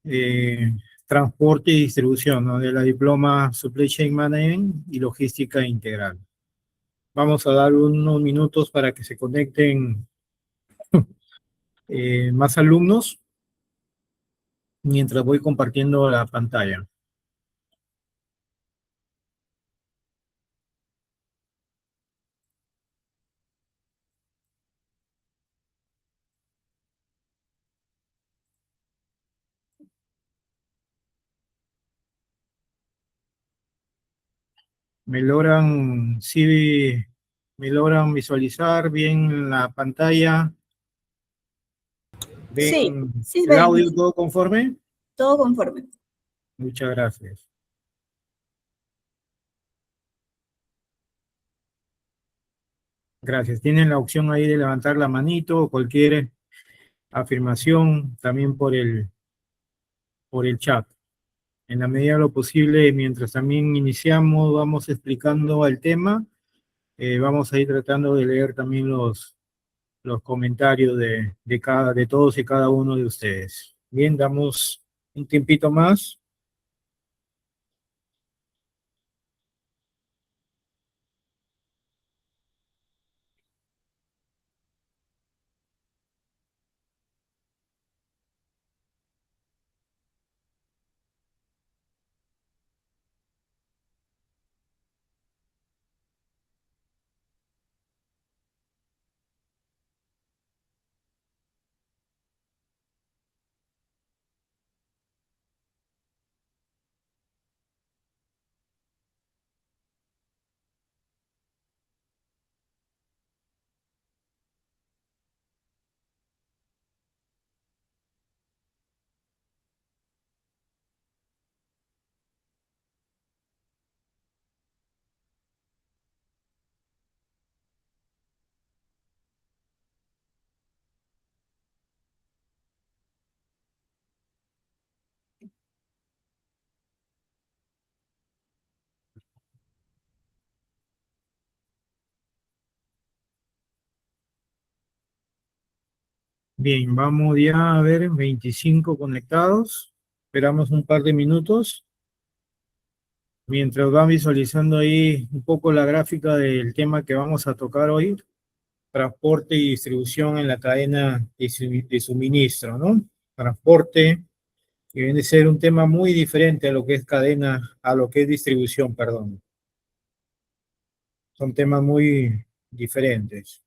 eh, transporte y distribución, ¿no? De la diploma Supply Chain Management y Logística Integral. Vamos a dar unos minutos para que se conecten más alumnos mientras voy compartiendo la pantalla. Sí, me logran visualizar bien la pantalla? Sí, ¿Ven sí, el ven, audio todo conforme? todo conforme. Muchas gracias. Gracias. Tienen la opción ahí de levantar la manito o cualquier afirmación también por el chat. En la medida de lo posible, mientras también iniciamos, vamos explicando el tema, vamos a ir tratando de leer también los comentarios de todos y cada uno de ustedes. Bien, damos un tiempito más. Bien, vamos ya a ver 25 conectados. Esperamos un par de minutos. Mientras van visualizando ahí un poco la gráfica del tema que vamos a tocar hoy, transporte y distribución en la cadena de suministro, ¿no? Transporte, que viene a ser un tema muy diferente a lo que es cadena, a lo que es distribución, perdón. Son temas muy diferentes.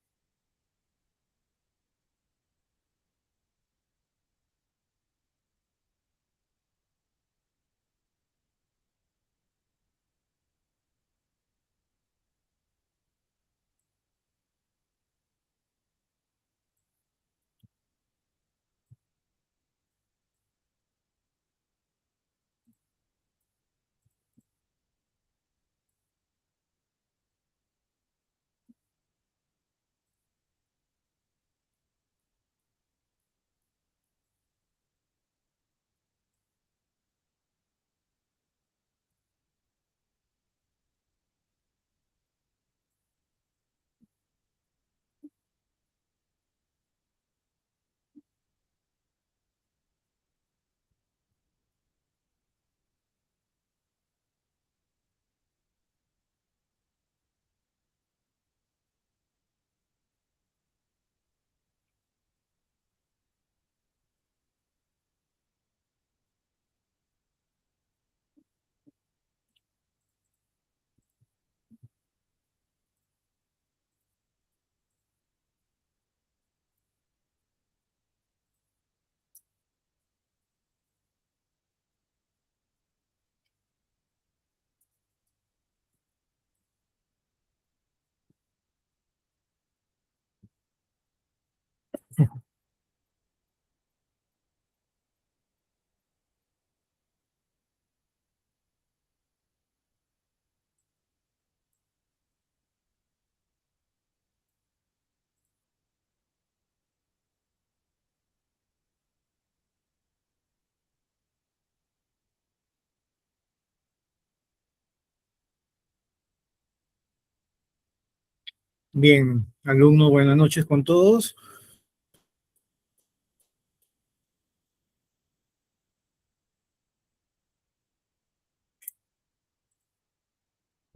Bien, alumnos, buenas noches con todos.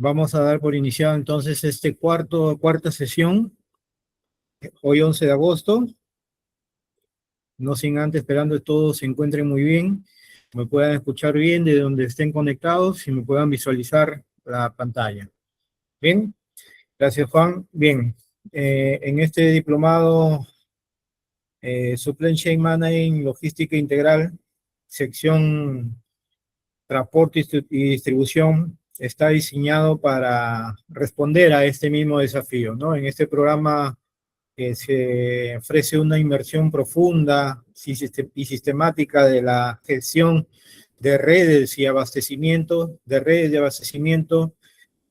Vamos a dar por iniciado entonces cuarta sesión, hoy 11 de agosto, no sin antes esperando que todos se encuentren muy bien, me puedan escuchar bien de donde estén conectados y me puedan visualizar la pantalla. Bien, gracias Juan. Bien, en este diplomado Supply Chain Management Logística Integral, sección transporte y distribución, está diseñado para responder a este mismo desafío, ¿no? En este programa se ofrece una inversión profunda y sistemática de la gestión de redes y abastecimiento,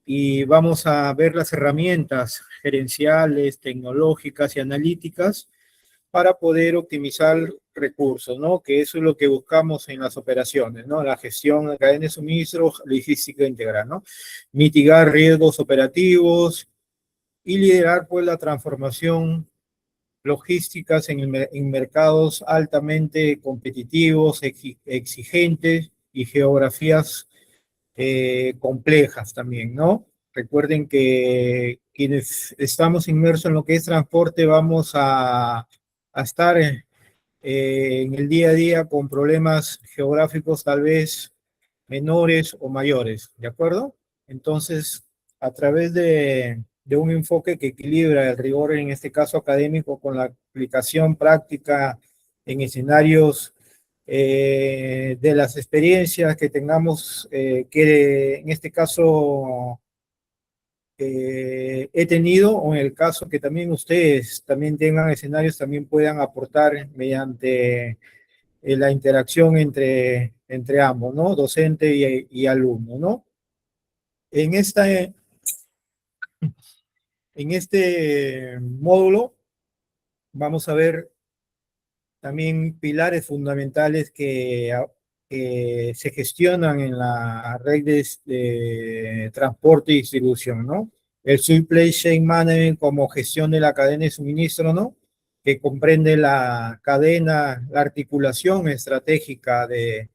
y vamos a ver las herramientas gerenciales, tecnológicas y analíticas para poder optimizar recursos, ¿no? Que eso es lo que buscamos en las operaciones, ¿no? La gestión de cadena de suministro, logística integral, ¿no? Mitigar riesgos operativos y liderar, pues, la transformación logísticas en mercados altamente competitivos, exigentes y geografías complejas también, ¿no? Recuerden que quienes estamos inmersos en lo que es transporte vamos a estar en el día a día con problemas geográficos tal vez menores o mayores, ¿de acuerdo? Entonces, a través de un enfoque que equilibra el rigor, en este caso académico, con la aplicación práctica en escenarios de las experiencias que tengamos, que en este caso he tenido, o en el caso que también ustedes también tengan escenarios, también puedan aportar mediante la interacción entre ambos, ¿no? Docente y alumno, ¿no? En, esta, en este módulo vamos a ver también pilares fundamentales que se gestionan en la red de transporte y distribución, ¿no? El Supply Chain Management como gestión de la cadena de suministro, ¿no? Que comprende la cadena, la articulación estratégica de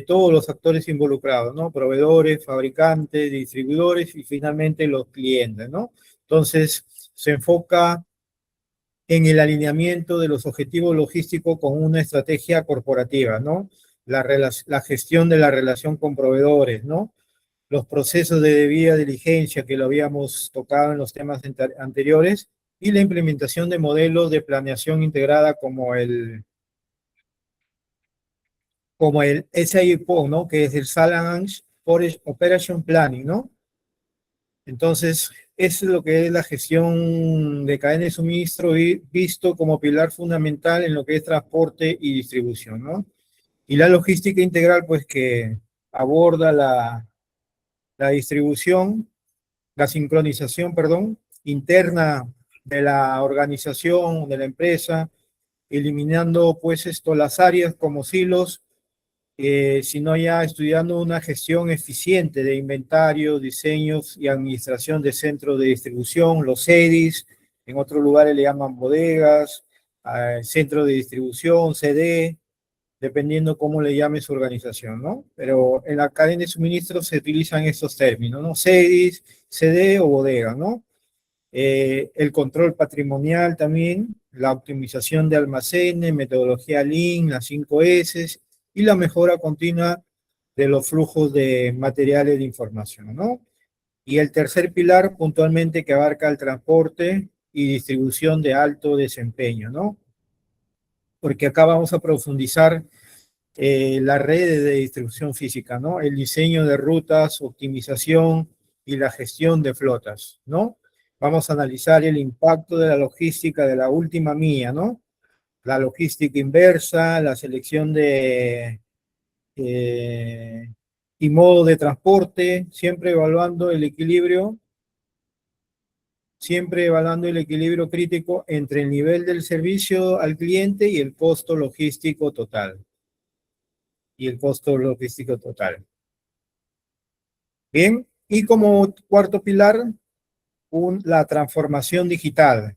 todos los actores involucrados, ¿no? Proveedores, fabricantes, distribuidores y finalmente los clientes, ¿no? Entonces, se enfoca en el alineamiento de los objetivos logísticos con una estrategia corporativa, ¿no? La gestión de la relación con proveedores, ¿no? Los procesos de debida diligencia que lo habíamos tocado en los temas anteriores y la implementación de modelos de planeación integrada como el SIPO, ¿no? Que es el Salary Operation Planning, ¿no? Entonces, eso es lo que es la gestión de cadena de suministro visto como pilar fundamental en lo que es transporte y distribución, ¿no? Y la logística integral, pues que aborda la distribución, la sincronización, perdón, interna de la organización, de la empresa, eliminando pues las áreas como silos, sino ya estudiando una gestión eficiente de inventario, diseños y administración de centros de distribución, los CEDIs, en otros lugares le llaman bodegas, centro de distribución, CD, dependiendo cómo le llame su organización, ¿no? Pero en la cadena de suministro se utilizan estos términos, ¿no? CEDIs, CD o bodega, ¿no? El control patrimonial también, la optimización de almacenes, metodología Lean, las 5 S y la mejora continua de los flujos de materiales de información, ¿no? Y el tercer pilar, puntualmente, que abarca el transporte y distribución de alto desempeño, ¿no? Porque acá vamos a profundizar las redes de distribución física, ¿no? El diseño de rutas, optimización y la gestión de flotas, ¿no? Vamos a analizar el impacto de la logística de la última milla, ¿no? La logística inversa, la selección eh, y modo de transporte, siempre evaluando el equilibrio crítico entre el nivel del servicio al cliente y el costo logístico total. Bien, y como cuarto pilar, la transformación digital.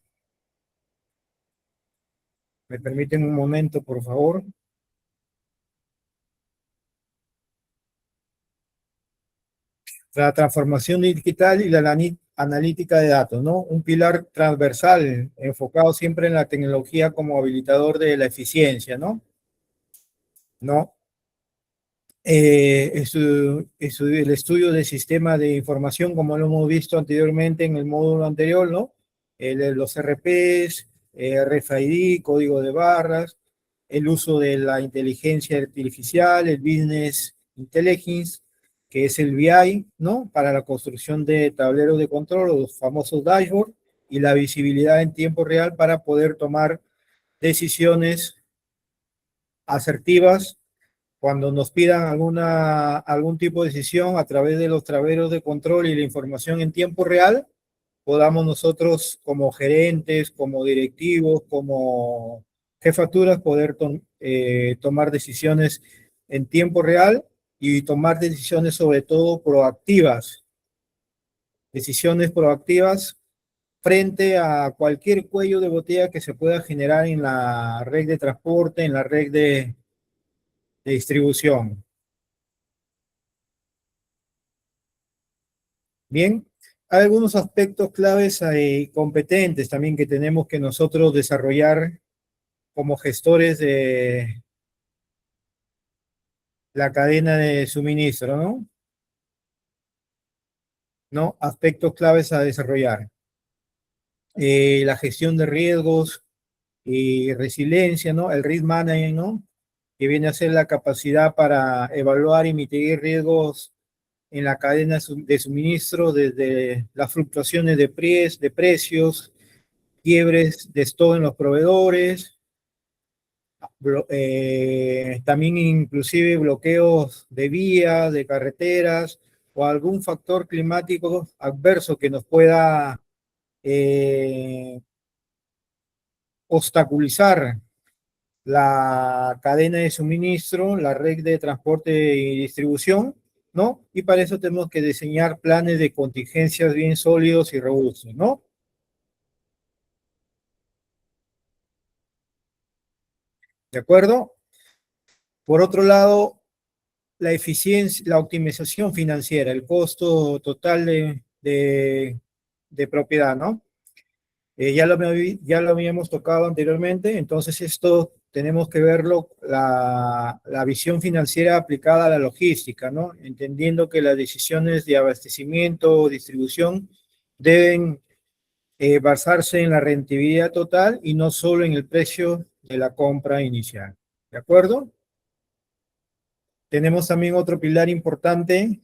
¿Me permiten un momento, por favor? La transformación digital y la analítica de datos, ¿no? Un pilar transversal enfocado siempre en la tecnología como habilitador de la eficiencia, ¿no? ¿No? El estudio del sistema de información, como lo hemos visto anteriormente en el módulo anterior, ¿no? Los RPs, RFID, código de barras, el uso de la inteligencia artificial, el Business Intelligence, que es el BI, ¿no? Para la construcción de tableros de control, los famosos dashboards, y la visibilidad en tiempo real para poder tomar decisiones asertivas cuando nos pidan algún tipo de decisión a través de los tableros de control y la información en tiempo real, podamos nosotros como gerentes, como directivos, como jefaturas, poder tomar decisiones en tiempo real y tomar decisiones sobre todo proactivas, decisiones proactivas frente a cualquier cuello de botella que se pueda generar en la red de transporte, en la red de distribución. Bien, hay algunos aspectos claves y competentes también que tenemos que nosotros desarrollar como gestores de la cadena de suministro, ¿no? ¿No? Aspectos claves a desarrollar. La gestión de riesgos y resiliencia, ¿no? El risk management, ¿no? Que viene a ser la capacidad para evaluar y mitigar riesgos en la cadena de suministro desde las fluctuaciones de precios, quiebres de stock en los proveedores, también inclusive bloqueos de vías, de carreteras o algún factor climático adverso que nos pueda eh, obstaculizar la cadena de suministro, la red de transporte y distribución, ¿no? Y para eso tenemos que diseñar planes de contingencias bien sólidos y robustos, ¿no? ¿De acuerdo? Por otro lado, la eficiencia, la optimización financiera, el costo total de propiedad, ¿no? Ya lo habíamos tocado anteriormente, entonces esto tenemos que verlo, la visión financiera aplicada a la logística, ¿no? Entendiendo que las decisiones de abastecimiento o distribución deben basarse en la rentabilidad total y no solo en el precio de la compra inicial. ¿De acuerdo? Tenemos también otro pilar importante,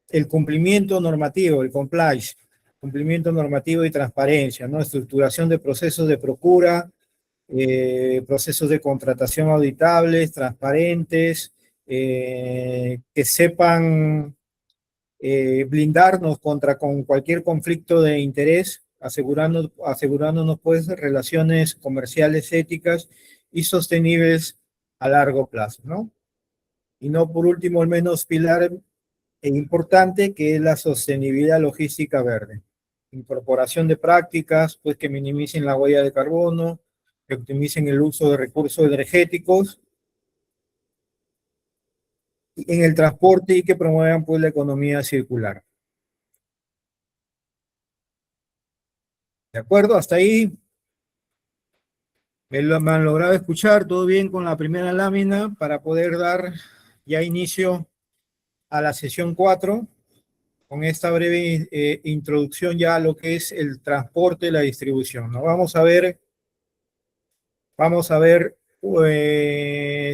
el cumplimiento normativo, el compliance, cumplimiento normativo y transparencia, ¿no? Estructuración de procesos de procura, procesos de contratación auditables, transparentes, que sepan blindarnos con cualquier conflicto de interés, asegurándonos pues relaciones comerciales éticas y sostenibles a largo plazo, ¿no? Y no por último, el menos pilar importante, que es la sostenibilidad logística verde. Incorporación de prácticas pues, que minimicen la huella de carbono, que optimicen el uso de recursos energéticos en el transporte y que promuevan pues, la economía circular. ¿De acuerdo? Hasta ahí me han logrado escuchar todo bien con la primera lámina para poder dar ya inicio a la sesión 4 con esta breve introducción ya a lo que es el transporte y la distribución, ¿no? Vamos a ver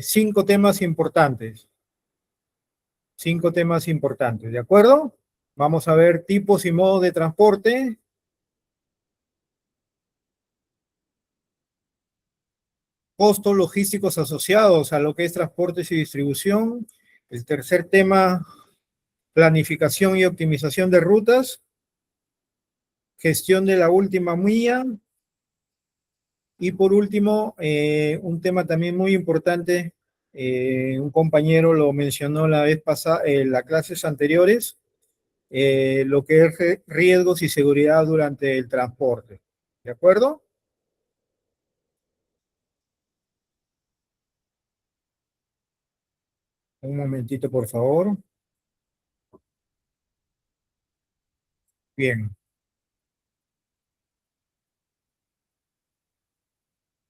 5 temas importantes, ¿de acuerdo? Vamos a ver tipos y modos de transporte, costos logísticos asociados a lo que es transportes y distribución. El tercer tema, planificación y optimización de rutas, gestión de la última milla. Y por último, un tema también muy importante, un compañero lo mencionó la vez pasada, en las clases anteriores, lo que es riesgos y seguridad durante el transporte. ¿De acuerdo? Un momentito, por favor. Bien.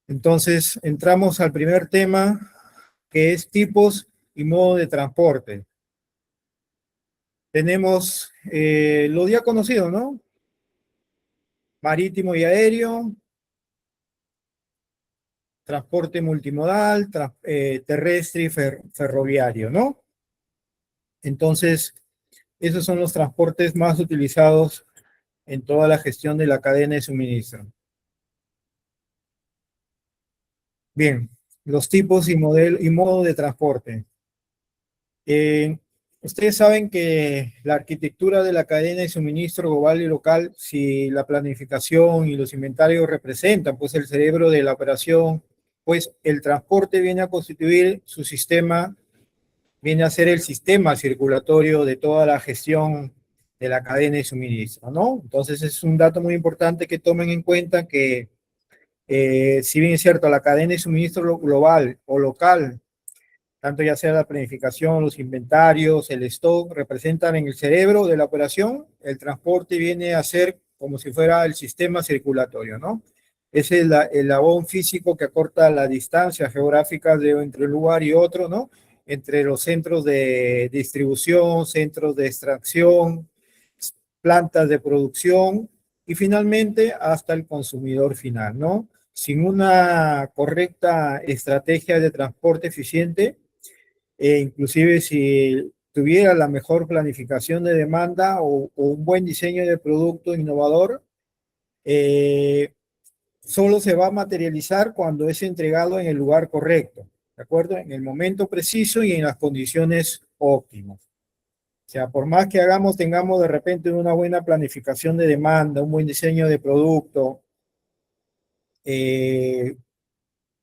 Entonces, entramos al primer tema, que es tipos y modo de transporte. Tenemos lo ya conocido, ¿no? Marítimo y aéreo, transporte multimodal, terrestre y ferroviario, ¿no? Entonces, esos son los transportes más utilizados en toda la gestión de la cadena de suministro. Bien, los tipos y modo de transporte. Eh, Ustedes saben que la arquitectura de la cadena de suministro global y local, si la planificación y los inventarios representan pues el cerebro de la operación, pues el transporte viene a constituir su sistema, viene a ser el sistema circulatorio de toda la gestión de la cadena de suministro, ¿no? Entonces es un dato muy importante que tomen en cuenta que si bien es cierto, la cadena de suministro global o local, tanto ya sea la planificación, los inventarios, el stock, representan en el cerebro de la operación, el transporte viene a ser como si fuera el sistema circulatorio, ¿no? Es el eslabón físico que acorta la distancia geográfica entre un lugar y otro, ¿no? Entre los centros de distribución, centros de extracción, plantas de producción y finalmente hasta el consumidor final, ¿no? Sin una correcta estrategia de transporte eficiente, inclusive si tuviera la mejor planificación de demanda o un buen diseño de producto innovador, eh, solo se va a materializar cuando es entregado en el lugar correcto, ¿de acuerdo? En el momento preciso y en las condiciones óptimas. O sea, por más que hagamos, tengamos de repente una buena planificación de demanda, un buen diseño de producto, eh,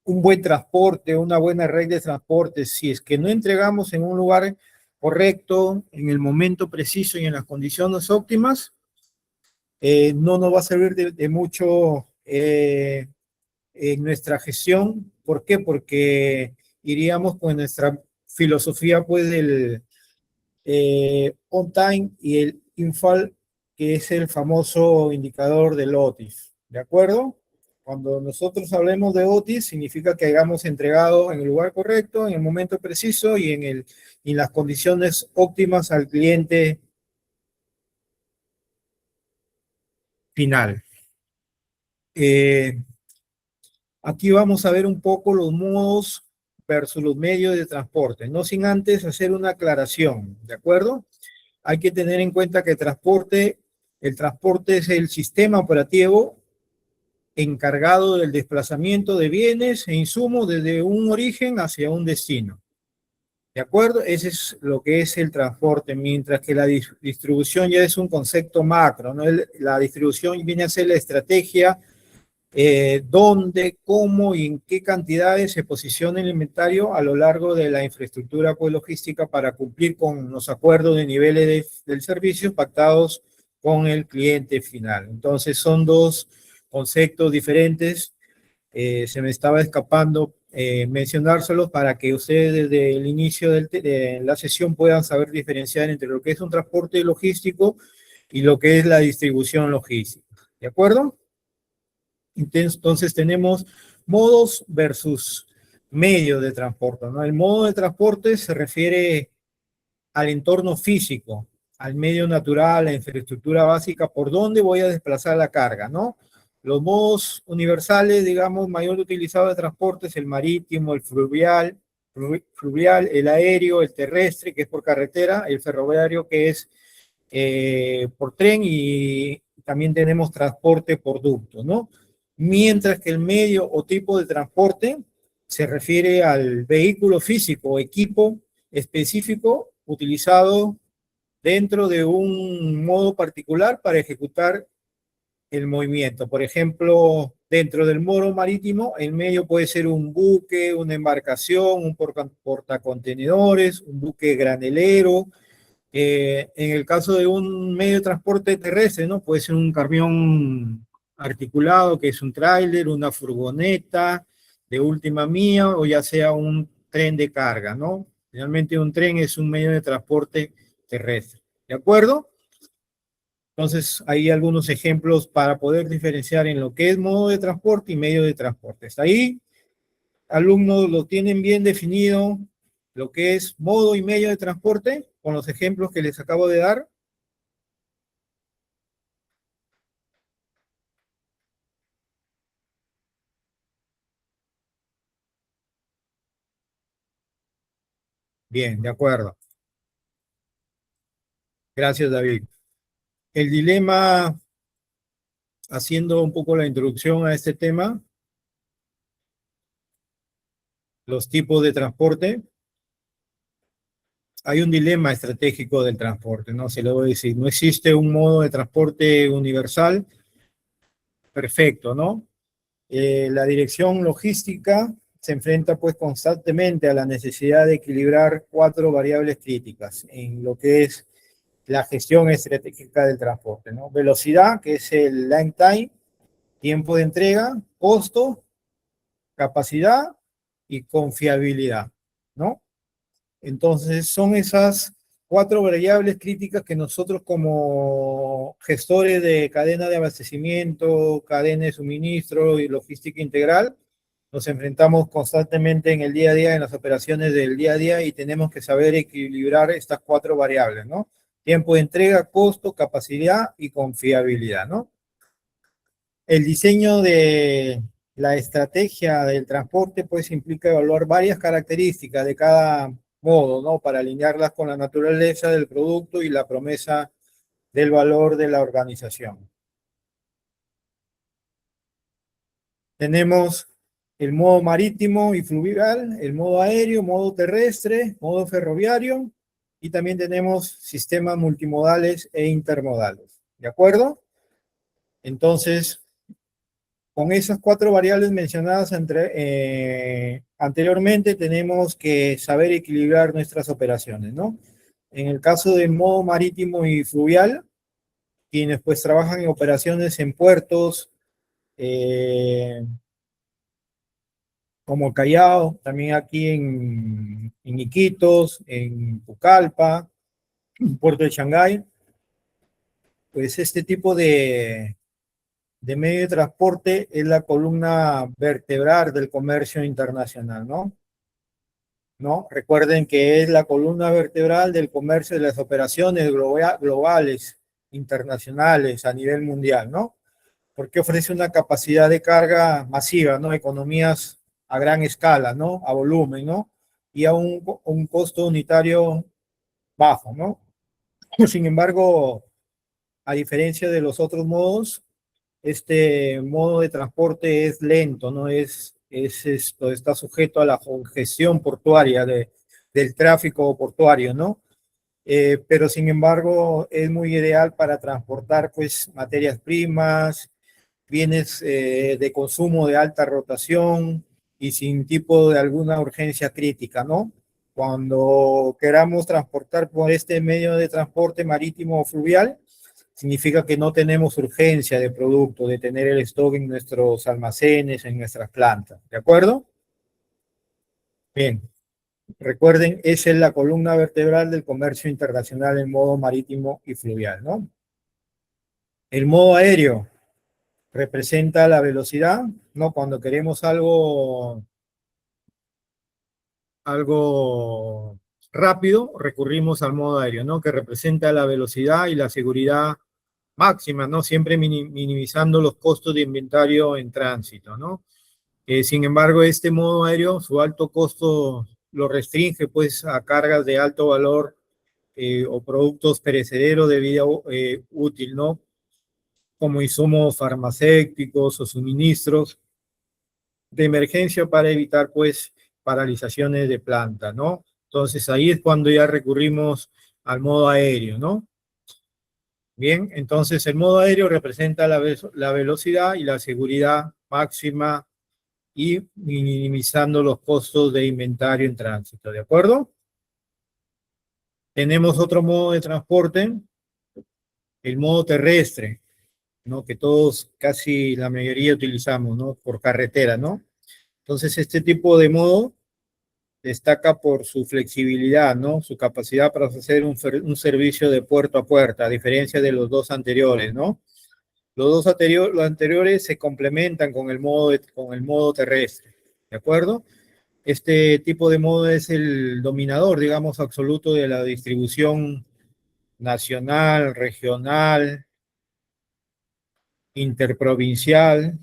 un buen transporte, una buena red de transporte, si es que no entregamos en un lugar correcto, en el momento preciso y en las condiciones óptimas, no nos va a servir de mucho en nuestra gestión. ¿Por qué? Porque iríamos con nuestra filosofía pues del on time y el infall, que es el famoso indicador del OTIF. ¿De acuerdo? Cuando nosotros hablemos de OTIF, significa que hayamos entregado en el lugar correcto, en el momento preciso y en las condiciones óptimas al cliente final. Eh, Aquí vamos a ver un poco los modos versus los medios de transporte, no sin antes hacer una aclaración, ¿de acuerdo? Hay que tener en cuenta que el transporte es el sistema operativo encargado del desplazamiento de bienes e insumos desde un origen hacia un destino. ¿De acuerdo? Ese es lo que es el transporte, mientras que la distribución ya es un concepto macro, ¿no? La distribución viene a ser la estrategia dónde, cómo y en qué cantidades se posiciona el inventario a lo largo de la infraestructura pues, logística para cumplir con los acuerdos de niveles del servicio pactados con el cliente final. Entonces son dos conceptos diferentes. Se me estaba escapando mencionárselos para que ustedes desde el inicio de la sesión puedan saber diferenciar entre lo que es un transporte logístico y lo que es la distribución logística. ¿De acuerdo? Entonces tenemos modos versus medios de transporte, ¿no? El modo de transporte se refiere al entorno físico, al medio natural, la infraestructura básica, por dónde voy a desplazar la carga, ¿no? Los modos universales, digamos, mayor utilizado de transporte es el marítimo, el fluvial, el aéreo, el terrestre, que es por carretera, el ferroviario, que es por tren y también tenemos transporte por ducto, ¿no? Mientras que el medio o tipo de transporte se refiere al vehículo físico o equipo específico utilizado dentro de un modo particular para ejecutar el movimiento. Por ejemplo, dentro del modo marítimo, el medio puede ser un buque, una embarcación, un portacontenedores, un buque granelero, en el caso de un medio de transporte terrestre, ¿no? Puede ser un camión articulado, que es un tráiler, una furgoneta de última milla, o ya sea un tren de carga, ¿no? Finalmente un tren es un medio de transporte terrestre. ¿De acuerdo? Entonces, hay algunos ejemplos para poder diferenciar en lo que es modo de transporte y medio de transporte. ¿Está ahí? Alumnos lo tienen bien definido, lo que es modo y medio de transporte, con los ejemplos que les acabo de dar. Bien, de acuerdo. Gracias, David. El dilema, haciendo un poco la introducción a este tema, los tipos de transporte. Hay un dilema estratégico del transporte, ¿no? Se lo voy a decir. No existe un modo de transporte universal perfecto, ¿no? La dirección logística se enfrenta pues constantemente a la necesidad de equilibrar cuatro variables críticas en lo que es la gestión estratégica del transporte, ¿no? Velocidad, que es el line time, tiempo de entrega, costo, capacidad y confiabilidad, ¿no? Entonces, son esas cuatro variables críticas que nosotros como gestores de cadena de abastecimiento, cadena de suministro y logística integral, nos enfrentamos constantemente en el día a día, en las operaciones del día a día, y tenemos que saber equilibrar estas cuatro variables, ¿no? Tiempo de entrega, costo, capacidad y confiabilidad, ¿no? El diseño de la estrategia del transporte pues implica evaluar varias características de cada modo, ¿no? Para alinearlas con la naturaleza del producto y la promesa del valor de la organización. Tenemos el modo marítimo y fluvial, el modo aéreo, modo terrestre, modo ferroviario, y también tenemos sistemas multimodales e intermodales. ¿De acuerdo? Entonces, con esas cuatro variables mencionadas anteriormente, tenemos que saber equilibrar nuestras operaciones, ¿no? En el caso del modo marítimo y fluvial, quienes pues trabajan en operaciones en puertos, como Callao, también aquí en Iquitos, en Pucallpa, Puerto de Shanghái, pues este tipo de medio de transporte es la columna vertebral del comercio internacional, ¿no? ¿No? Recuerden que es la columna vertebral del comercio de las operaciones globales, internacionales, a nivel mundial, ¿no? Porque ofrece una capacidad de carga masiva, ¿no? Economías a gran escala, ¿no? A volumen, ¿no? Y a un costo unitario bajo, ¿no? Sin embargo, a diferencia de los otros modos, este modo de transporte es lento, ¿no? Es esto, está sujeto a la congestión portuaria del tráfico portuario, ¿no? Pero sin embargo es muy ideal para transportar pues materias primas, bienes de consumo de alta rotación y sin tipo de alguna urgencia crítica, ¿no? Cuando queramos transportar por este medio de transporte marítimo o fluvial, significa que no tenemos urgencia de producto, de tener el stock en nuestros almacenes, en nuestras plantas, ¿de acuerdo? Bien, recuerden, esa es la columna vertebral del comercio internacional en modo marítimo y fluvial, ¿no? El modo aéreo representa la velocidad, ¿no? Cuando queremos algo rápido, recurrimos al modo aéreo, ¿no? Que representa la velocidad y la seguridad máxima, ¿no? Siempre minimizando los costos de inventario en tránsito, ¿no? Sin embargo, este modo aéreo, su alto costo lo restringe pues a cargas de alto valor o productos perecederos de vida útil, ¿no? Como insumos farmacéuticos o suministros de emergencia para evitar pues paralizaciones de planta, ¿no? Entonces ahí es cuando ya recurrimos al modo aéreo, ¿no? Bien, entonces el modo aéreo representa la velocidad y la seguridad máxima y minimizando los costos de inventario en tránsito, ¿de acuerdo? Tenemos otro modo de transporte, el modo terrestre, ¿no? Que todos, casi la mayoría utilizamos, ¿no? Por carretera, ¿no? Entonces, este tipo de modo destaca por su flexibilidad, ¿no? Su capacidad para ofrecer un servicio de puerto a puerta, a diferencia de los dos anteriores, ¿no? Los anteriores se complementan con el modo terrestre, ¿de acuerdo? Este tipo de modo es el dominador, digamos, absoluto de la distribución nacional, regional, interprovincial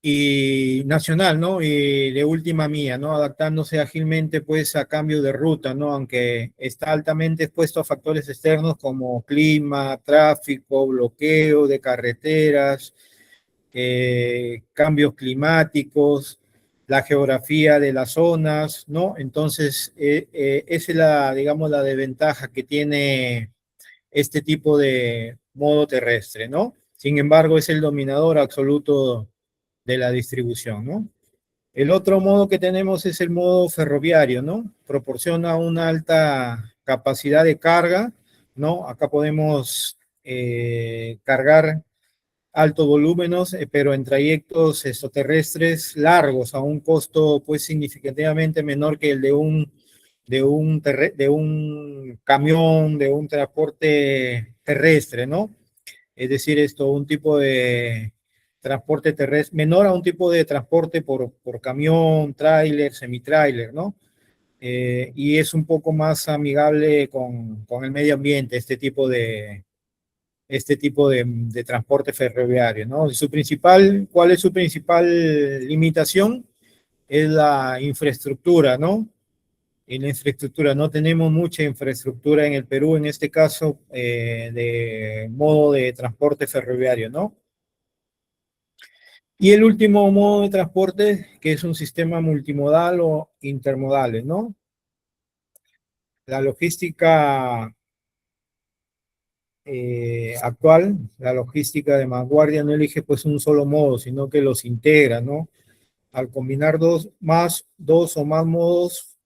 y nacional, ¿no? Y de última mía, ¿no? Adaptándose ágilmente, pues, a cambio de ruta, ¿no? Aunque está altamente expuesto a factores externos como clima, tráfico, bloqueo de carreteras, cambios climáticos, la geografía de las zonas, ¿no? Entonces, esa es la, digamos, la desventaja que tiene este tipo de modo terrestre, ¿no? Sin embargo, es el dominador absoluto de la distribución, ¿no? El otro modo que tenemos es el modo ferroviario, ¿no? Proporciona una alta capacidad de carga, ¿no? Acá podemos cargar altos volúmenes, pero en trayectos extraterrestres largos, a un costo pues significativamente menor que el de un camión, de un transporte terrestre, ¿no? Es decir, esto, un tipo de transporte terrestre, menor a un tipo de transporte por camión, tráiler, semitráiler, ¿no? Y es un poco más amigable con el medio ambiente, este tipo de transporte ferroviario, ¿no? ¿Cuál es su principal limitación? Es la infraestructura, ¿no? En la infraestructura, no tenemos mucha infraestructura en el Perú, en este caso, de modo de transporte ferroviario, ¿no? Y el último modo de transporte, que es un sistema multimodal o intermodal, ¿no? La logística actual, la logística de vanguardia no elige pues un solo modo, sino que los integra, ¿no? Al combinar dos o más modos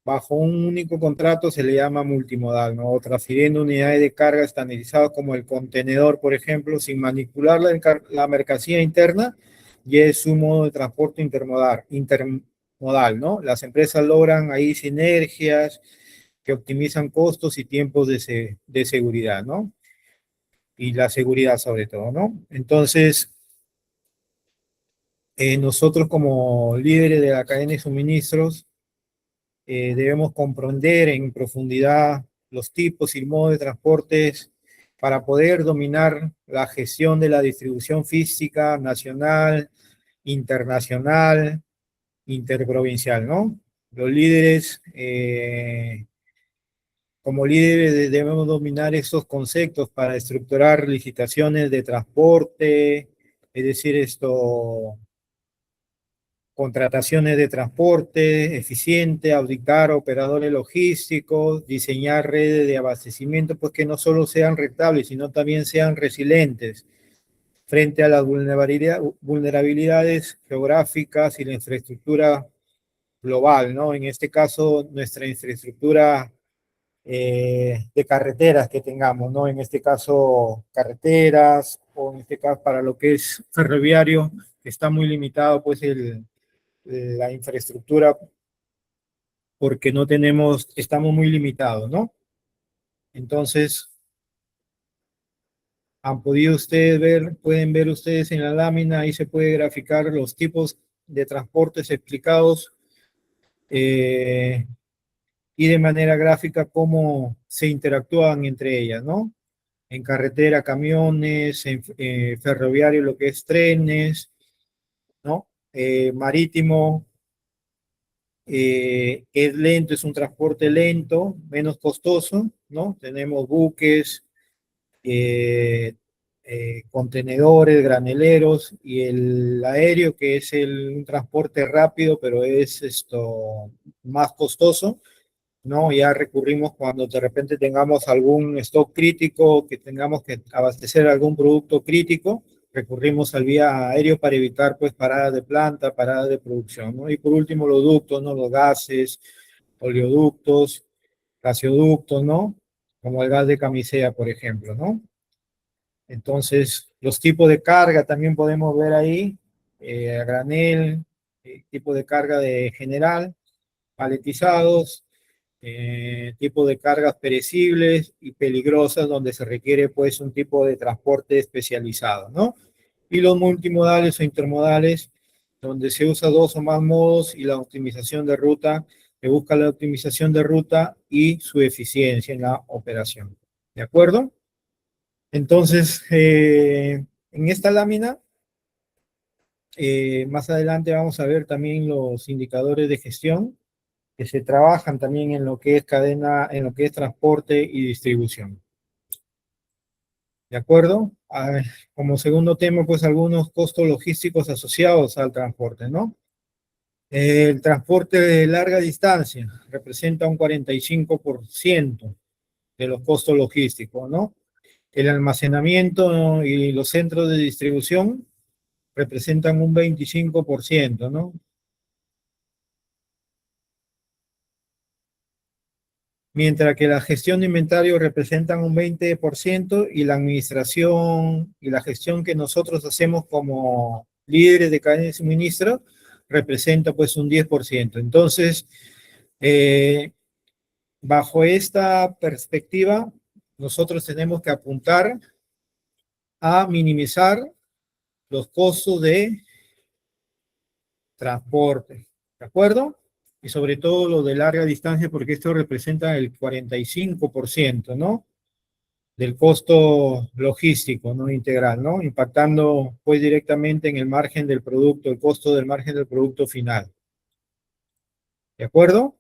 bajo un único contrato se le llama multimodal, ¿no? O transfiriendo unidades de carga estandarizadas como el contenedor, por ejemplo, sin manipular la mercancía interna, y es un modo de transporte intermodal, ¿no? Las empresas logran ahí sinergias que optimizan costos y tiempos de seguridad, ¿no? Y la seguridad sobre todo, ¿no? Entonces, nosotros como líderes de la cadena de suministros debemos comprender en profundidad los tipos y modos de transportes para poder dominar la gestión de la distribución física nacional, internacional, interprovincial, ¿no? Los líderes, como líderes, debemos dominar esos conceptos para estructurar licitaciones de transporte, es decir, contrataciones de transporte eficiente, auditar operadores logísticos, diseñar redes de abastecimiento, pues que no solo sean rentables, sino también sean resilientes frente a las vulnerabilidades geográficas y la infraestructura global, ¿no? En este caso, nuestra infraestructura de carreteras que tengamos, ¿no? En este caso, carreteras, o en este caso, para lo que es ferroviario, está muy limitado, pues, la infraestructura porque no tenemos, estamos muy limitados, ¿no? Entonces, han podido ustedes ver, pueden ver ustedes en la lámina, ahí se puede graficar los tipos de transportes explicados eh, y de manera gráfica cómo se interactúan entre ellas, ¿no? En carretera, camiones, en ferroviario, lo que es trenes, ¿no? Marítimo, es lento, es un transporte lento, menos costoso, ¿no? Tenemos buques, eh, contenedores, graneleros y el aéreo, que es un transporte rápido, pero es esto más costoso, ¿no? Ya recurrimos cuando de repente tengamos algún stock crítico, que tengamos que abastecer algún producto crítico, recurrimos al vía aéreo para evitar pues paradas de planta, paradas de producción, ¿no? Y por último los ductos, ¿no? Los gases, oleoductos, gaseoductos, ¿no? Como el gas de camisea, por ejemplo, ¿no? Entonces, los tipos de carga también podemos ver ahí, a granel, tipo de carga de general, paletizados, tipo de cargas perecibles y peligrosas donde se requiere pues un tipo de transporte especializado, ¿no? Y los multimodales o intermodales donde se usa dos o más modos y la optimización de ruta, que busca la optimización de ruta y su eficiencia en la operación. ¿De acuerdo? Entonces, en esta lámina, más adelante vamos a ver también los indicadores de gestión que se trabajan también en lo que es cadena, en lo que es transporte y distribución. ¿De acuerdo? Como segundo tema, pues algunos costos logísticos asociados al transporte, ¿no? El transporte de larga distancia representa un 45% de los costos logísticos, ¿no? El almacenamiento y los centros de distribución representan un 25%, ¿no? Mientras que la gestión de inventario representan un 20% y la administración y la gestión que nosotros hacemos como líderes de cadena de suministro representa pues un 10%. Entonces, eh, bajo esta perspectiva, nosotros tenemos que apuntar a minimizar los costos de transporte, ¿de acuerdo? Y sobre todo lo de larga distancia, porque esto representa el 45%, ¿no? Del costo logístico, ¿no? Integral, ¿no? Impactando pues directamente en el margen del producto, el costo del margen del producto final. ¿De acuerdo?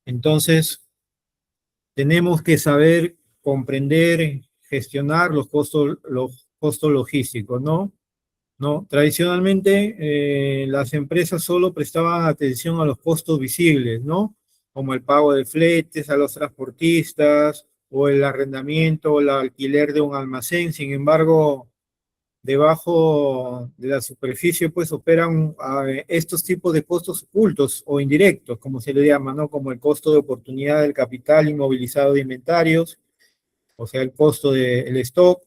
Entonces, tenemos que saber comprender, gestionar los costos logísticos, ¿no? ¿No? Tradicionalmente, las empresas solo prestaban atención a los costos visibles, ¿no? Como el pago de fletes a los transportistas o el arrendamiento o el alquiler de un almacén. Sin embargo, debajo de la superficie, pues operan estos tipos de costos ocultos o indirectos, como se le llama, ¿no? Como el costo de oportunidad del capital inmovilizado de inventarios, o sea, el costo del stock,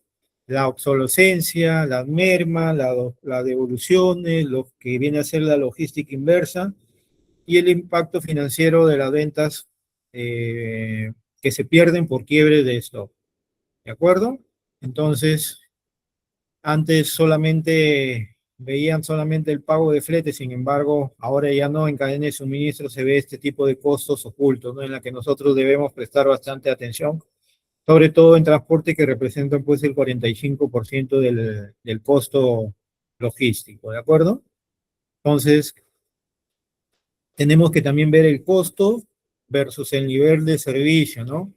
la obsolescencia, las mermas, las devoluciones, lo que viene a ser la logística inversa y el impacto financiero de las ventas que se pierden por quiebre de stock. ¿De acuerdo? Entonces, antes solamente veían solamente el pago de flete, sin embargo, ahora ya no, en cadena de suministro se ve este tipo de costos ocultos, ¿no? En la que nosotros debemos prestar bastante atención, sobre todo en transporte que representan pues el 45% del costo logístico, ¿de acuerdo? Entonces, tenemos que también ver el costo versus el nivel de servicio, ¿no?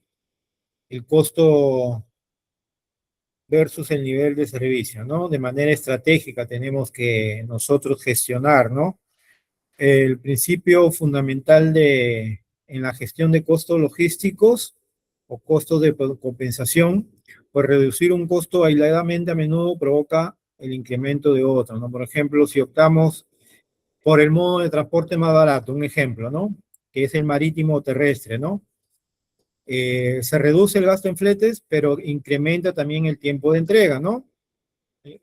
El costo versus el nivel de servicio, ¿no? De manera estratégica tenemos que nosotros gestionar, ¿no? El principio fundamental en la gestión de costos logísticos o costos de compensación, pues reducir un costo aisladamente a menudo provoca el incremento de otro, ¿no? Por ejemplo, si optamos por el modo de transporte más barato, un ejemplo, ¿no? Que es el marítimo o terrestre, ¿no? Se reduce el gasto en fletes, pero incrementa también el tiempo de entrega, ¿no?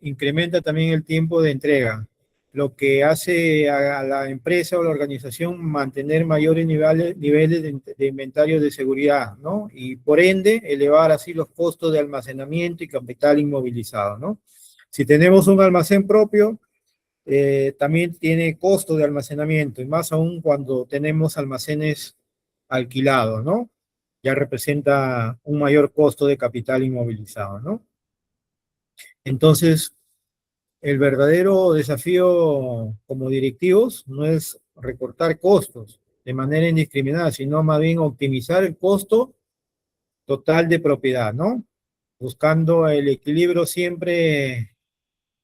Incrementa también el tiempo de entrega, lo que hace a la empresa o la organización mantener mayores niveles de inventario de seguridad, ¿no? Y por ende, elevar así los costos de almacenamiento y capital inmovilizado, ¿no? Si tenemos un almacén propio, también tiene costo de almacenamiento, y más aún cuando tenemos almacenes alquilados, ¿no? Ya representa un mayor costo de capital inmovilizado, ¿no? Entonces, el verdadero desafío como directivos no es recortar costos de manera indiscriminada, sino más bien optimizar el costo total de propiedad, ¿no? Buscando el equilibrio siempre,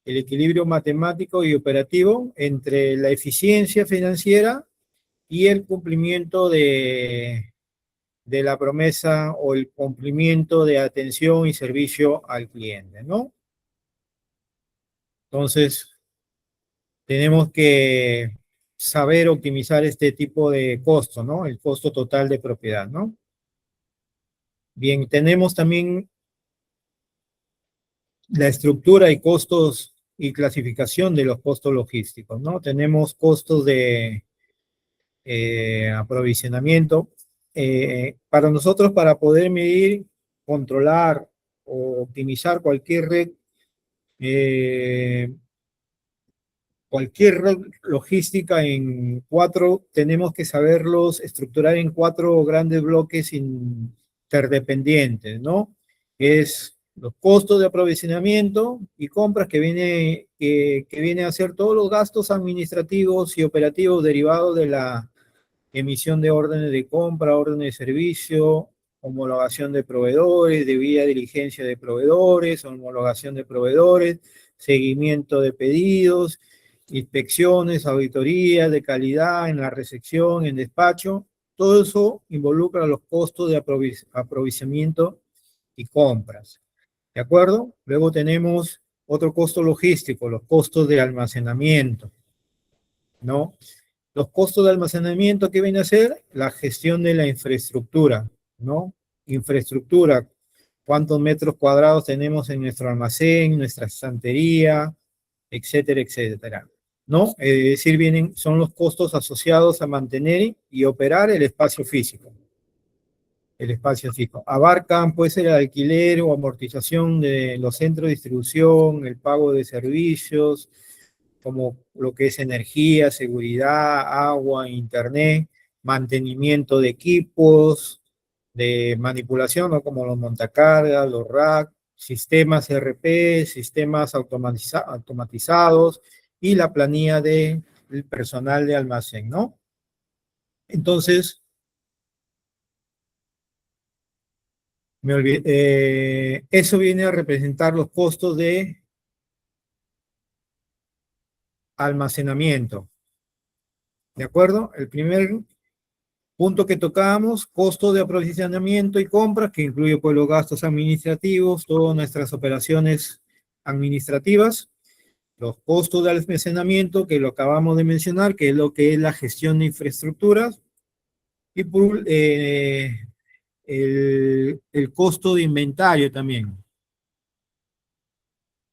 el equilibrio matemático y operativo entre la eficiencia financiera y el cumplimiento de la promesa o el cumplimiento de atención y servicio al cliente, ¿no? Entonces, tenemos que saber optimizar este tipo de costo, ¿no? El costo total de propiedad, ¿no? Bien, tenemos también la estructura y costos y clasificación de los costos logísticos, ¿no? Tenemos costos de aprovisionamiento. Para nosotros, para poder medir, controlar o optimizar eh, cualquier red logística en cuatro, tenemos que saberlos estructurar en cuatro grandes bloques interdependientes, ¿no? Es los costos de aprovisionamiento y compras que viene a ser todos los gastos administrativos y operativos derivados de la emisión de órdenes de compra, órdenes de servicio, homologación de proveedores, debida diligencia de proveedores, homologación de proveedores, seguimiento de pedidos, inspecciones, auditorías de calidad en la recepción, en despacho. Todo eso involucra los costos de aprovisionamiento y compras. ¿De acuerdo? Luego tenemos otro costo logístico, los costos de almacenamiento, ¿no? Los costos de almacenamiento, ¿qué viene a ser? La gestión de la infraestructura, ¿no? Infraestructura, cuántos metros cuadrados tenemos en nuestro almacén, nuestra estantería, etcétera, etcétera, ¿no? Es decir, son los costos asociados a mantener y operar el espacio físico. El espacio físico. Abarcan, puede ser el alquiler o amortización de los centros de distribución, el pago de servicios, como lo que es energía, seguridad, agua, internet, mantenimiento de equipos, de manipulación, ¿no? Como los montacargas, los rack, sistemas RP, sistemas automatizados y la planilla del personal de almacén, ¿no? Entonces, eso viene a representar los costos de almacenamiento. ¿De acuerdo? El primer punto que tocábamos, costo de aprovisionamiento y compras, que incluye pues, los gastos administrativos, todas nuestras operaciones administrativas, los costos de almacenamiento, que lo acabamos de mencionar, que es lo que es la gestión de infraestructuras, y por el costo de inventario también,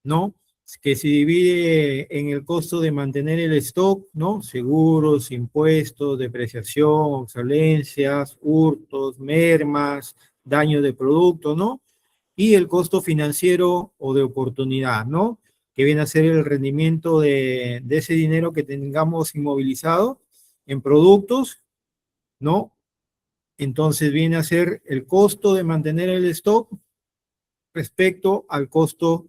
¿no? Que se divide en el costo de mantener el stock, ¿no? Seguros, impuestos, depreciación, obsolencias, hurtos, mermas, daño de producto, ¿no? Y el costo financiero o de oportunidad, ¿no? Que viene a ser el rendimiento de ese dinero que tengamos inmovilizado en productos, ¿no? Entonces viene a ser el costo de mantener el stock respecto al costo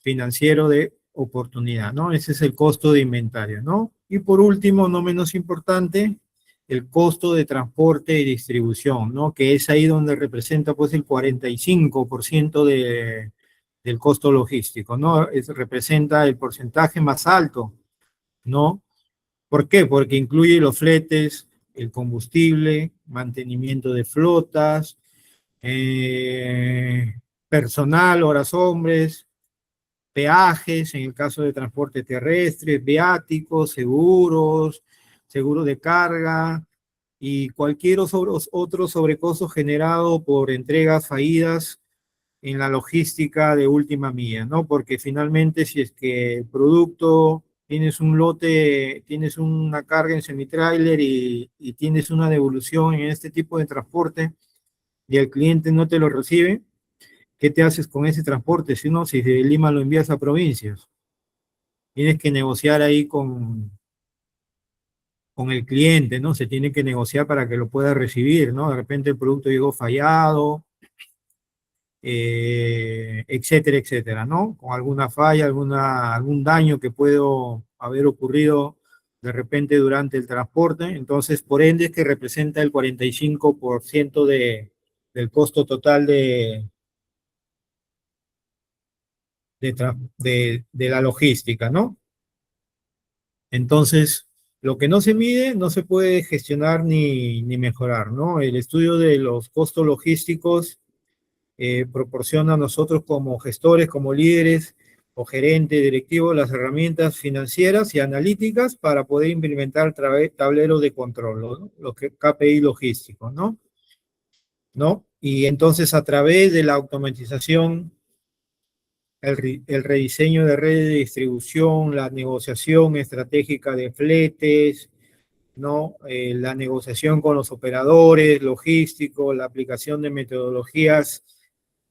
financiero de oportunidad, ¿no? Ese es el costo de inventario, ¿no? Y por último, no menos importante, el costo de transporte y distribución, ¿no? Que es ahí donde representa pues el 45% del costo logístico, ¿no? Representa el porcentaje más alto, ¿no? ¿Por qué? Porque incluye los fletes, el combustible, mantenimiento de flotas, eh, personal, horas hombres, peajes, en el caso de transporte terrestre, viáticos, seguros, seguro de carga y cualquier otro sobrecosto generado por entregas fallidas en la logística de última milla, ¿no? Porque finalmente si es que el producto, tienes un lote, tienes una carga en semitrailer y tienes una devolución en este tipo de transporte y el cliente no te lo recibe, ¿qué te haces con ese transporte? Si no, si de Lima lo envías a provincias, tienes que negociar ahí con el cliente, ¿no? Se tiene que negociar para que lo pueda recibir, ¿no? De repente el producto llegó fallado, etcétera, etcétera, ¿no? Con alguna falla, algún daño que puede haber ocurrido de repente durante el transporte. Entonces, por ende, es que representa el 45% del costo total de la logística, ¿no? Entonces, lo que no se mide no se puede gestionar ni mejorar, ¿no? El estudio de los costos logísticos proporciona a nosotros como gestores, como líderes o gerentes directivos las herramientas financieras y analíticas para poder implementar tableros de control, ¿no? Los KPI logísticos, ¿no? ¿No? Y entonces a través de la automatización el rediseño de redes de distribución, la negociación estratégica de fletes, ¿no? La negociación con los operadores logísticos, la aplicación de metodologías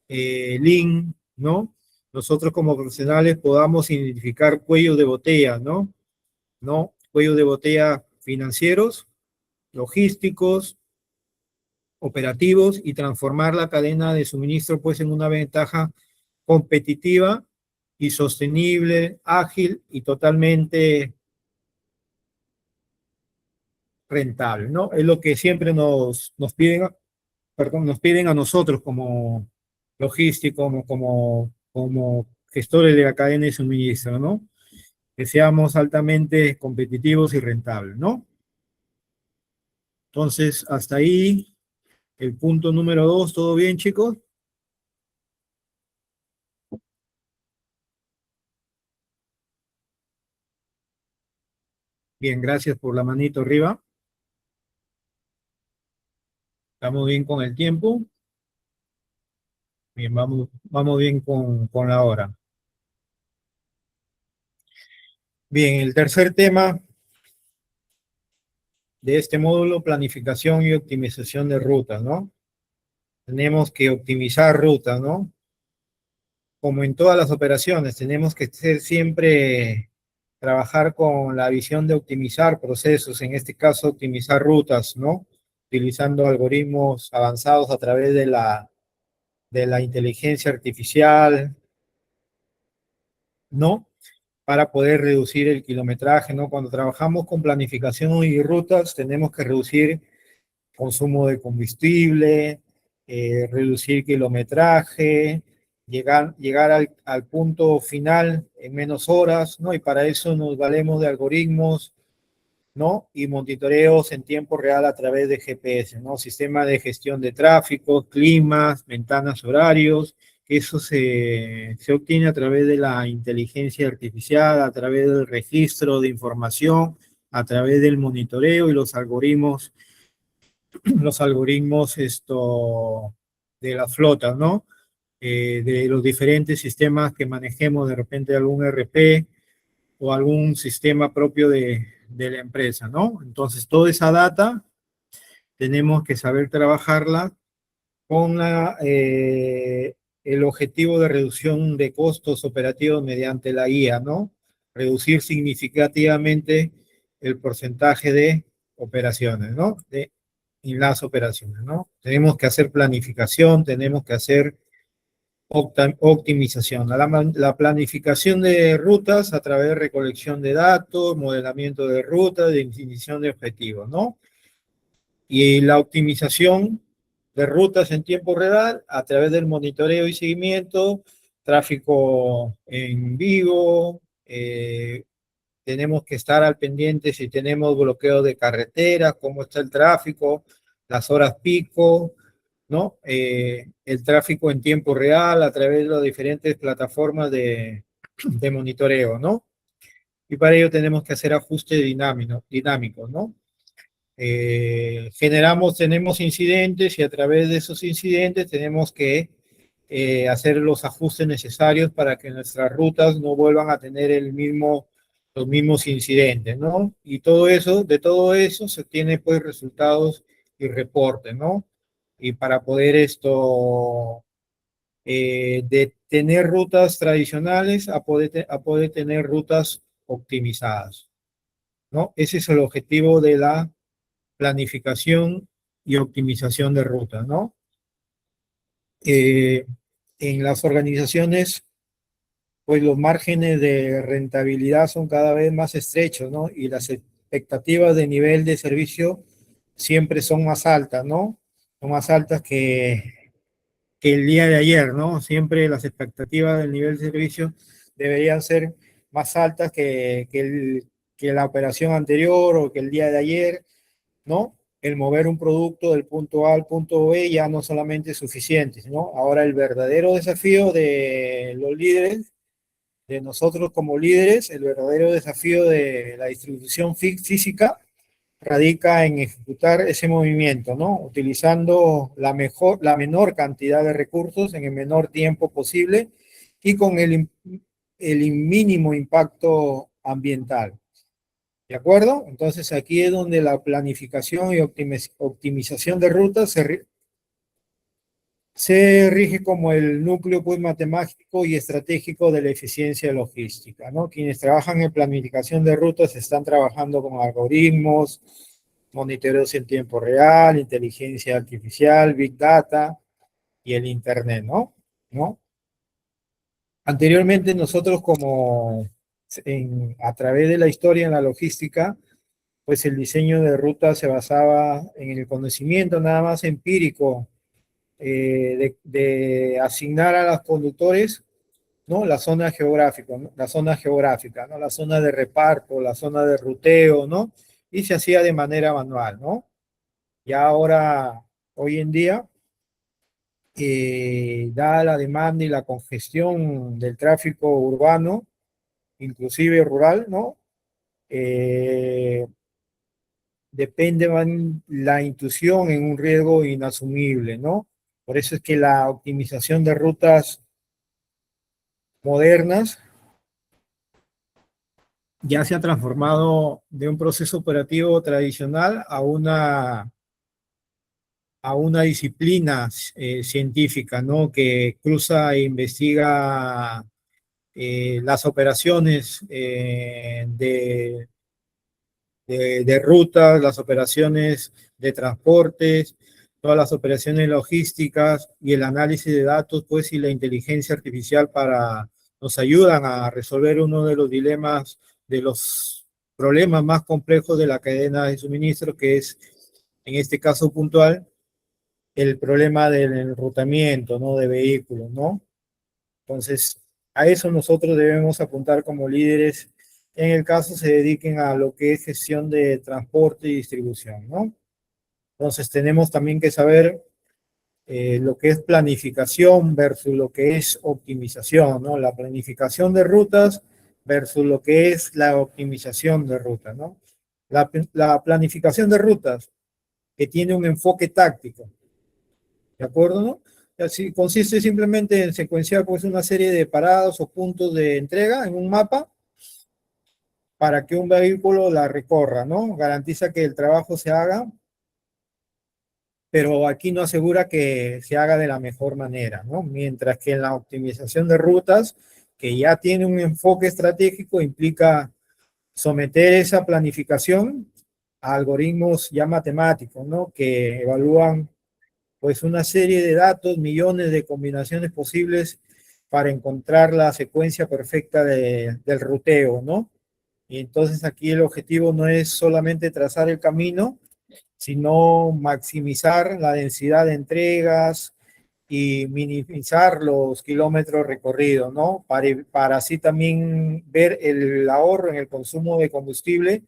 Lean, ¿no? Nosotros como profesionales podamos identificar cuellos de botella, ¿no? ¿No? Cuellos de botella financieros, logísticos, operativos y transformar la cadena de suministro pues en una ventaja competitiva y sostenible, ágil y totalmente rentable, ¿no? Es lo que siempre nos piden, perdón, nos piden a nosotros como logísticos, como gestores de la cadena de suministro, ¿no? Que seamos altamente competitivos y rentables, ¿no? Entonces, hasta ahí el punto número 2, ¿todo bien, chicos? Bien, gracias por la manito arriba. Estamos bien con el tiempo. Bien, vamos bien con la hora. Bien, el tercer tema de este módulo, planificación y optimización de rutas, ¿no? Tenemos que optimizar rutas, ¿no? Como en todas las operaciones, tenemos que ser siempre, trabajar con la visión de optimizar procesos, en este caso optimizar rutas, ¿no? Utilizando algoritmos avanzados a través de la inteligencia artificial, ¿no? Para poder reducir el kilometraje, ¿no? Cuando trabajamos con planificación y rutas, tenemos que reducir consumo de combustible, reducir kilometraje, llegar al punto final en menos horas, ¿no? Y para eso nos valemos de algoritmos, ¿no? Y monitoreos en tiempo real a través de GPS, ¿no? Sistema de gestión de tráfico, climas, ventanas, horarios, que eso se obtiene a través de la inteligencia artificial, a través del registro de información, a través del monitoreo y los algoritmos de las flotas, ¿no? De los diferentes sistemas que manejemos, de repente algún RP o algún sistema propio de la empresa, ¿no? Entonces, toda esa data tenemos que saber trabajarla con el objetivo de reducción de costos operativos mediante la IA, ¿no? Reducir significativamente el porcentaje de operaciones, ¿no? En las operaciones, ¿no? Tenemos que hacer planificación, tenemos que hacer optimización. La planificación de rutas a través de recolección de datos, modelamiento de rutas, definición de objetivos, ¿no? Y la optimización de rutas en tiempo real a través del monitoreo y seguimiento, tráfico en vivo, tenemos que estar al pendiente si tenemos bloqueo de carretera, cómo está el tráfico, las horas pico, ¿no? El tráfico en tiempo real a través de las diferentes plataformas de monitoreo, ¿no? Y para ello tenemos que hacer ajustes dinámicos, ¿no? Tenemos incidentes y a través de esos incidentes tenemos que hacer los ajustes necesarios para que nuestras rutas no vuelvan a tener los mismos incidentes, ¿no? Y de todo eso se obtiene pues resultados y reportes, ¿no? Y para poder de tener rutas tradicionales a poder tener rutas optimizadas, ¿no? Ese es el objetivo de la planificación y optimización de rutas, ¿no? Eh, en las organizaciones, pues los márgenes de rentabilidad son cada vez más estrechos, ¿no? Y las expectativas de nivel de servicio siempre son más altas, ¿no? Son más altas que el día de ayer, ¿no? Siempre las expectativas del nivel de servicio deberían ser más altas que la operación anterior o que el día de ayer, ¿no? El mover un producto del punto A al punto B ya no solamente es suficiente, ¿no? Ahora el verdadero desafío de los líderes, de nosotros como líderes, el verdadero desafío de la distribución física radica en ejecutar ese movimiento, ¿no? Utilizando la menor cantidad de recursos en el menor tiempo posible y con el mínimo impacto ambiental. ¿De acuerdo? Entonces aquí es donde la planificación y optimización de rutas se rige como el núcleo pues, matemático y estratégico de la eficiencia logística, ¿no? Quienes trabajan en planificación de rutas están trabajando con algoritmos, monitoreos en tiempo real, inteligencia artificial, big data y el internet, ¿no? ¿No? Anteriormente nosotros a través de la historia en la logística, pues el diseño de rutas se basaba en el conocimiento nada más empírico de asignar a los conductores, ¿no? La zona geográfica, ¿no? La zona geográfica, ¿no? La zona de reparto, la zona de ruteo, ¿no? Y se hacía de manera manual, ¿no? Y ahora, hoy en día, dada la demanda y la congestión del tráfico urbano, inclusive rural, ¿no? Eh, depende la intuición en un riesgo inasumible, ¿no? Por eso es que la optimización de rutas modernas ya se ha transformado de un proceso operativo tradicional a una disciplina científica, ¿no? Que cruza e investiga las operaciones de rutas, las operaciones de transportes, todas las operaciones logísticas y el análisis de datos, pues, y la inteligencia artificial nos ayudan a resolver uno de los dilemas, de los problemas más complejos de la cadena de suministro, que es, en este caso puntual, el problema del enrutamiento, ¿no? De vehículos, ¿no? Entonces, a eso nosotros debemos apuntar como líderes en el caso se dediquen a lo que es gestión de transporte y distribución, ¿no? Entonces, tenemos también que saber lo que es planificación versus lo que es optimización, ¿no? La planificación de rutas versus lo que es la optimización de rutas, ¿no? La planificación de rutas que tiene un enfoque táctico, ¿de acuerdo, no? Así consiste simplemente en secuenciar pues una serie de paradas o puntos de entrega en un mapa para que un vehículo la recorra, ¿no? Garantiza que el trabajo se haga, pero aquí no asegura que se haga de la mejor manera, ¿no? Mientras que en la optimización de rutas, que ya tiene un enfoque estratégico, implica someter esa planificación a algoritmos ya matemáticos, ¿no? Que evalúan pues una serie de datos, millones de combinaciones posibles para encontrar la secuencia perfecta del ruteo, ¿no? Y entonces aquí el objetivo no es solamente trazar el camino, sino maximizar la densidad de entregas y minimizar los kilómetros recorridos, ¿no? Para así también ver el ahorro en el consumo de combustible,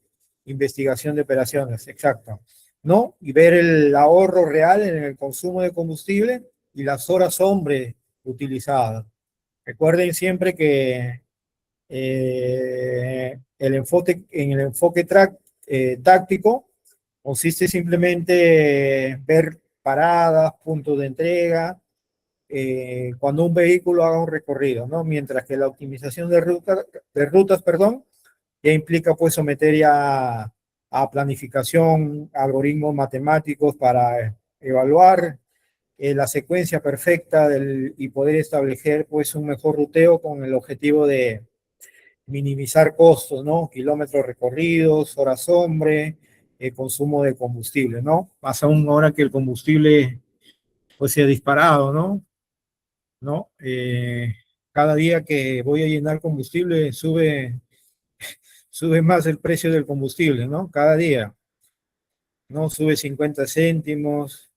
investigación de operaciones, exacto, ¿no? Y ver el ahorro real en el consumo de combustible y las horas hombre utilizadas. Recuerden siempre que en el enfoque táctico consiste simplemente en ver paradas, puntos de entrega, cuando un vehículo haga un recorrido, ¿no? Mientras que la optimización de rutas, perdón, ya implica pues someter ya a planificación, algoritmos matemáticos para evaluar la secuencia perfecta y poder establecer pues un mejor ruteo con el objetivo de minimizar costos, ¿no? Kilómetros recorridos, horas hombre, consumo de combustible, ¿no? Más aún ahora que el combustible pues se ha disparado, ¿no? ¿No? Cada día que voy a llenar combustible sube más el precio del combustible, ¿no? Cada día, ¿no? Sube 50 céntimos,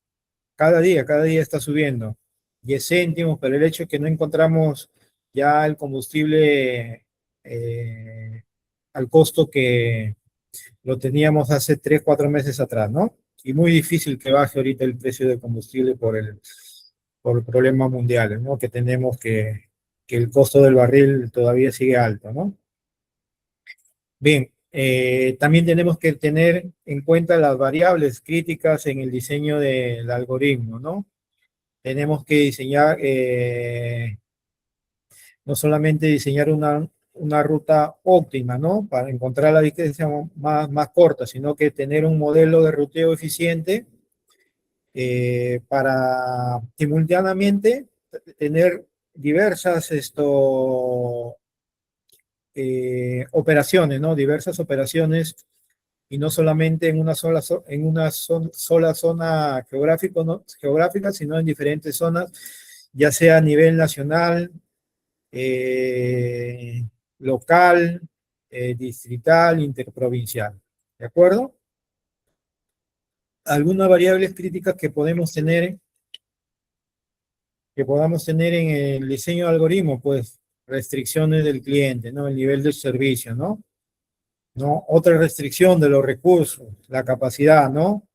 cada día está subiendo 10 céntimos, pero el hecho es que no encontramos ya el combustible al costo que lo teníamos hace 3 4 meses atrás, ¿no? Y muy difícil que baje ahorita el precio del combustible por problemas mundiales, ¿no? Que tenemos que el costo del barril todavía sigue alto, ¿no? Bien, también tenemos que tener en cuenta las variables críticas en el diseño del algoritmo, ¿no? Tenemos que diseñar no solamente diseñar una ruta óptima, ¿no? Para encontrar la distancia más corta, sino que tener un modelo de ruteo eficiente para simultáneamente tener diversas operaciones, ¿no? Diversas operaciones y no solamente en sola zona geográfica, sino en diferentes zonas, ya sea a nivel nacional, eh, local, distrital, interprovincial. ¿De acuerdo? Algunas variables críticas que podamos tener en el diseño de algoritmo, pues restricciones del cliente, ¿no? El nivel del servicio, ¿no? ¿No? Otra restricción de los recursos, la capacidad, ¿no?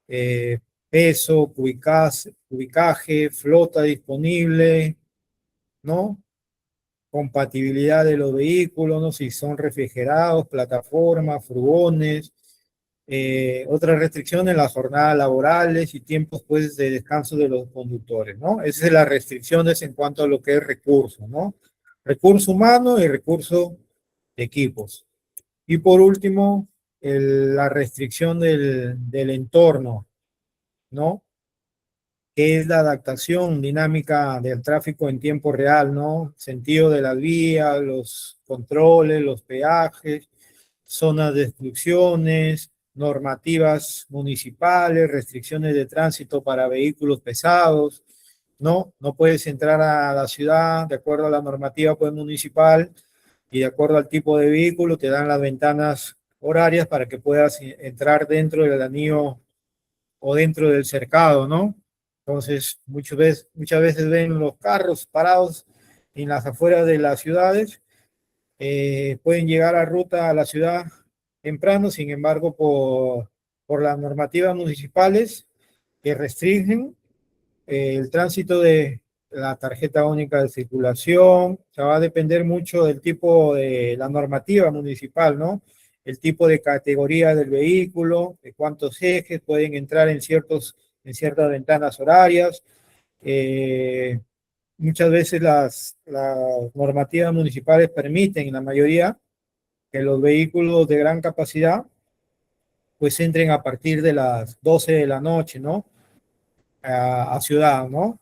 Eh, peso, cubicaje, flota disponible, ¿no? Compatibilidad de los vehículos, ¿no? Si son refrigerados, plataformas, furgones. Otras restricciones, las jornadas laborales y tiempos pues, de descanso de los conductores, ¿no? Esas son las restricciones en cuanto a lo que es recurso, ¿no? Recurso humano y recurso de equipos. Y por último, la restricción del entorno, ¿no? Que es la adaptación dinámica del tráfico en tiempo real, ¿no? Sentido de las vías, los controles, los peajes, zonas de exclusiones, normativas municipales, restricciones de tránsito para vehículos pesados, ¿no? No puedes entrar a la ciudad de acuerdo a la normativa pues, municipal y de acuerdo al tipo de vehículo te dan las ventanas horarias para que puedas entrar dentro del anillo o dentro del cercado, ¿no? Entonces, muchas veces ven los carros parados en las afueras de las ciudades, pueden llegar a ruta a la ciudad temprano, sin embargo, por las normativas municipales que restringen el tránsito de la tarjeta única de circulación, o sea, va a depender mucho del tipo de la normativa municipal, ¿no? El tipo de categoría del vehículo, de cuántos ejes pueden entrar en ciertas ventanas horarias. Eh, Muchas veces las normativas municipales permiten, en la mayoría, que los vehículos de gran capacidad pues entren a partir de las 12 de la noche, ¿no? A ciudad, ¿no?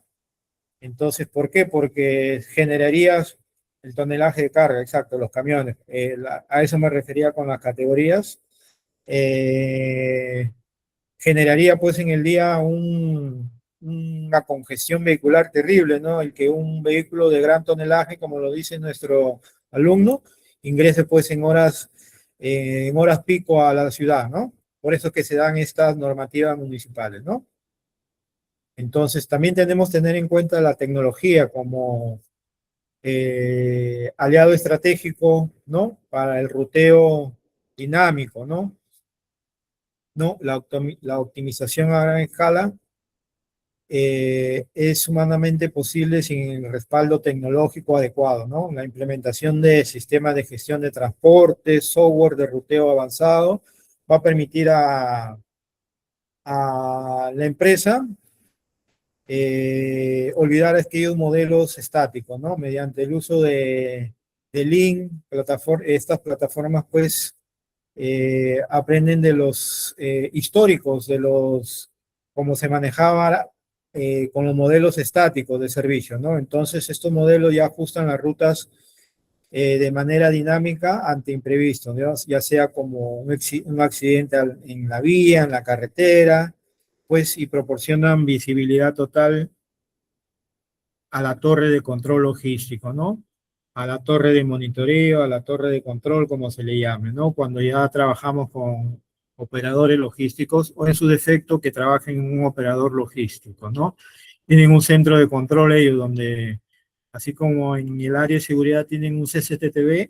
Entonces, ¿por qué? Porque generarías el tonelaje de carga, exacto, los camiones. A eso me refería con las categorías. Eh, Generaría pues en el día una congestión vehicular terrible, ¿no? El que un vehículo de gran tonelaje, como lo dice nuestro alumno, ingrese pues en horas pico a la ciudad, ¿no? Por eso es que se dan estas normativas municipales, ¿no? Entonces, también tenemos que tener en cuenta la tecnología como aliado estratégico, ¿no? Para el ruteo dinámico, ¿no? ¿No? La optimización a gran escala es humanamente posible sin el respaldo tecnológico adecuado, ¿no? La implementación de sistemas de gestión de transporte, software de ruteo avanzado, va a permitir a la empresa olvidar aquellos modelos estáticos, ¿no? Mediante el uso de Lean, estas plataformas pues aprenden de los históricos, cómo se manejaba con los modelos estáticos de servicio, ¿no? Entonces estos modelos ya ajustan las rutas de manera dinámica ante imprevistos, ¿no? Ya sea como un accidente en la vía, en la carretera, pues y proporcionan visibilidad total a la torre de control logístico, ¿no? A la torre de monitoreo, a la torre de control, como se le llame, ¿no? Cuando ya trabajamos con operadores logísticos o en su defecto que trabajen en un operador logístico, ¿no? Tienen un centro de control ellos donde, así como en el área de seguridad tienen un CCTV,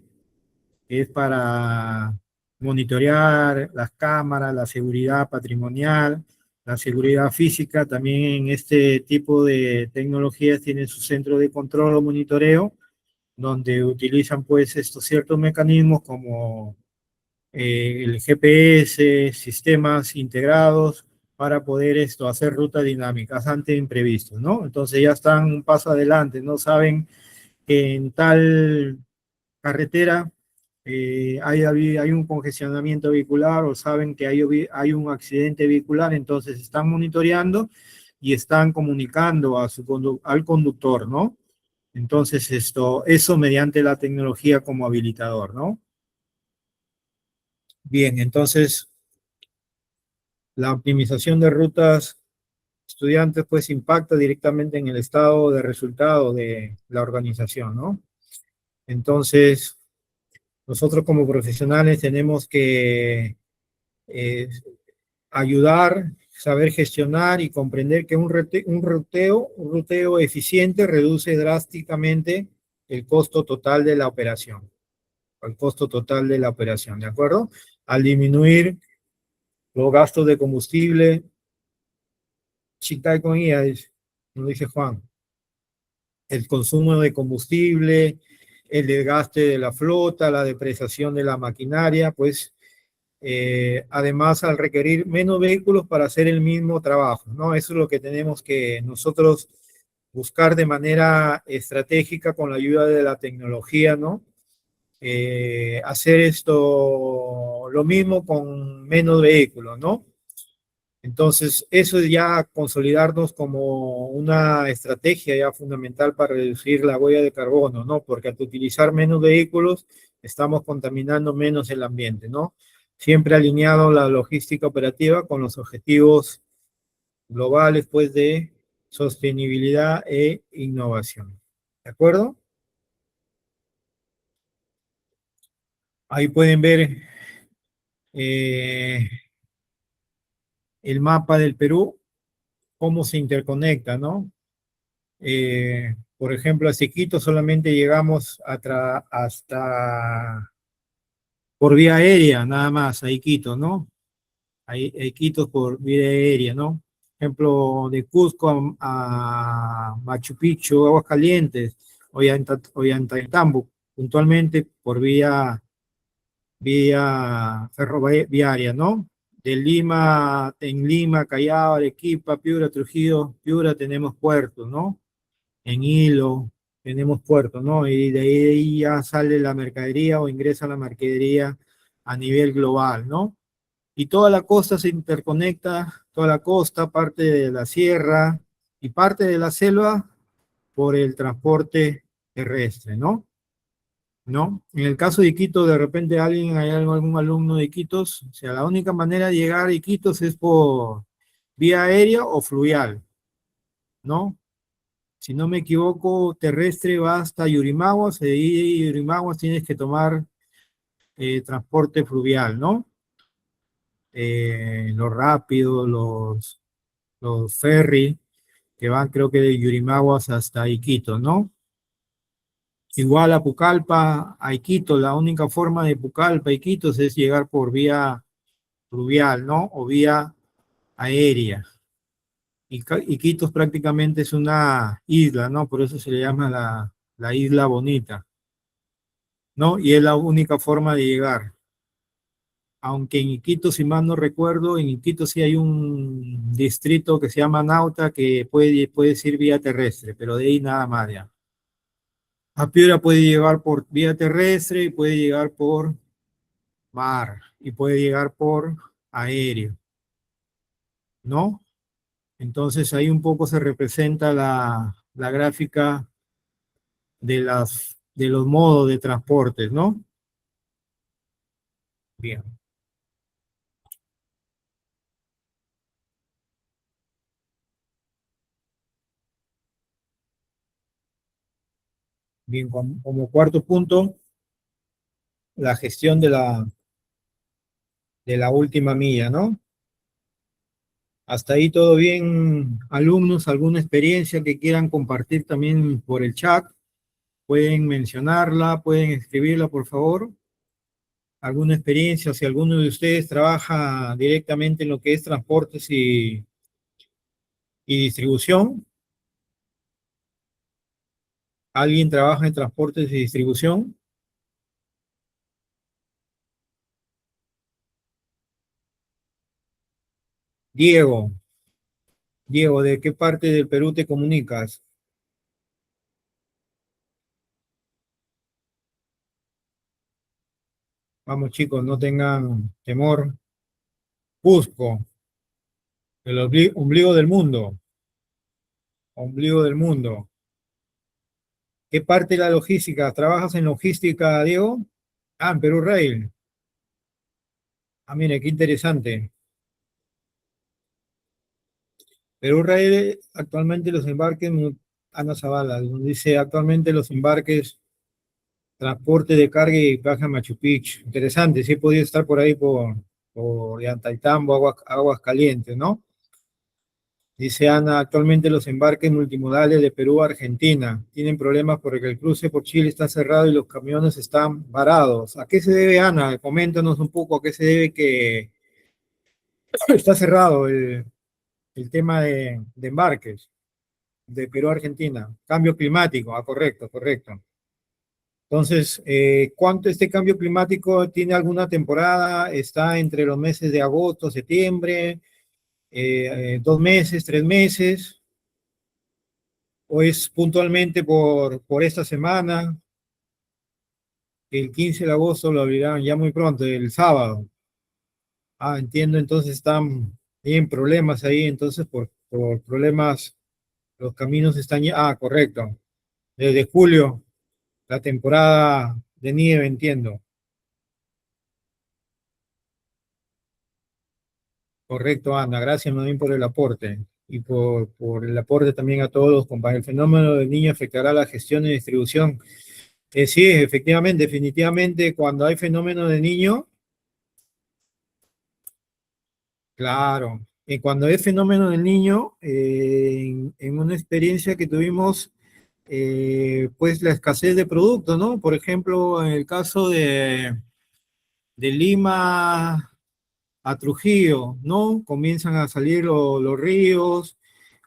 que es para monitorear las cámaras, la seguridad patrimonial, la seguridad física. También en este tipo de tecnologías tienen su centro de control o monitoreo, donde utilizan pues estos ciertos mecanismos como el GPS, sistemas integrados para poder hacer rutas dinámicas ante imprevistos, ¿no? Entonces ya están un paso adelante, no saben que en tal carretera hay un congestionamiento vehicular o saben que hay un accidente vehicular, entonces están monitoreando y están comunicando al conductor, ¿no? Entonces, eso mediante la tecnología como habilitador, ¿no? Bien, entonces, la optimización de rutas estudiantes pues impacta directamente en el estado de resultado de la organización, ¿no? Entonces, nosotros como profesionales tenemos que eh, ayudar, saber gestionar y comprender que un ruteo eficiente reduce drásticamente el costo total de la operación, el costo total de la operación, ¿de acuerdo? Al disminuir los gastos de combustible, chica con ella, nos dice Juan, el consumo de combustible, el desgaste de la flota, la depreciación de la maquinaria, pues además al requerir menos vehículos para hacer el mismo trabajo, ¿no? Eso es lo que tenemos que nosotros buscar de manera estratégica con la ayuda de la tecnología, ¿no? Hacer esto lo mismo con menos vehículos, ¿no? Entonces, eso es ya consolidarnos como una estrategia ya fundamental para reducir la huella de carbono, ¿no? Porque al utilizar menos vehículos, estamos contaminando menos el ambiente, ¿no? Siempre alineado la logística operativa con los objetivos globales, pues, de sostenibilidad e innovación. ¿De acuerdo? Ahí pueden ver eh, el mapa del Perú, cómo se interconecta, ¿no? Por ejemplo, a Siquito solamente llegamos hasta por vía aérea, nada más, a Iquitos, ¿no? A Iquitos por vía aérea, ¿no? Por ejemplo, de Cusco a Machu Picchu, Aguascalientes, Ollantaytambo, puntualmente por vía ferroviaria, ¿no? De Lima, en Lima, Callao, Arequipa, Piura, Trujillo, Piura tenemos puertos, ¿no? En Hilo, tenemos puertos, ¿no? Y de ahí ya sale la mercadería o ingresa la mercadería a nivel global, ¿no? Y toda la costa se interconecta, toda la costa, parte de la sierra y parte de la selva por el transporte terrestre, ¿no? ¿No? En el caso de Iquitos, de repente hay algún alumno de Iquitos, o sea, la única manera de llegar a Iquitos es por vía aérea o fluvial, ¿no? Si no me equivoco, terrestre va hasta Yurimaguas, de ahí de Yurimaguas tienes que tomar transporte fluvial, ¿no? Los rápidos, los ferry, que van creo que de Yurimaguas hasta Iquitos, ¿no? Igual a Pucallpa, a Iquitos, la única forma de Pucallpa a Iquitos es llegar por vía fluvial, ¿no? O vía aérea. Iquitos prácticamente es una isla, ¿no? Por eso se le llama la isla bonita, ¿no? Y es la única forma de llegar. Aunque en Iquitos, si mal no recuerdo, en Iquitos sí hay un distrito que se llama Nauta que puede ir vía terrestre, pero de ahí nada más ya. A Piura puede llegar por vía terrestre y puede llegar por mar y puede llegar por aéreo, ¿no? Entonces ahí un poco se representa la gráfica de los modos de transportes, ¿no? Bien, bien, como cuarto punto, la gestión de la última milla, ¿no? Hasta ahí todo bien, alumnos, alguna experiencia que quieran compartir también por el chat, pueden mencionarla, pueden escribirla, por favor. Alguna experiencia, si alguno de ustedes trabaja directamente en lo que es transportes y distribución, alguien trabaja en transportes y distribución. Diego, Diego, ¿de qué parte del Perú te comunicas? Vamos chicos, no tengan temor. Cusco, el ombligo del mundo, ombligo del mundo. ¿Qué parte de la logística? ¿Trabajas en logística, Diego? Ah, en Perú Rail. Ah, mire, qué interesante. Perú Rail, actualmente los embarques, Ana Zavala, dice actualmente los embarques, transporte de carga y baja a Machu Picchu. Interesante, sí podía estar por ahí por Yantaytambo, aguas calientes, ¿no? Dice Ana, actualmente los embarques multimodales de Perú a Argentina tienen problemas porque el cruce por Chile está cerrado y los camiones están varados. ¿A qué se debe, Ana? Coméntanos un poco a qué se debe que está cerrado el tema de embarques de Perú a Argentina. Cambio climático, ah, correcto, correcto. Entonces, ¿cuánto este cambio climático tiene alguna temporada? ¿Está entre los meses de agosto, septiembre, 2 meses, 3 meses? ¿O es puntualmente por esta semana? El 15 de agosto lo abrirán ya muy pronto, el sábado. Ah, entiendo, entonces están en problemas ahí, entonces por problemas los caminos están ya. Ah, correcto. Desde julio, la temporada de nieve, entiendo. Correcto, Ana. Gracias también por el aporte y por el aporte también a todos los compañeros. El fenómeno del niño afectará la gestión y distribución. Sí, efectivamente, definitivamente, cuando hay fenómeno de niño, claro. Y cuando hay fenómeno del niño, en una experiencia que tuvimos, pues la escasez de productos, ¿no? Por ejemplo, en el caso de Lima a Trujillo, ¿no? Comienzan a salir los ríos,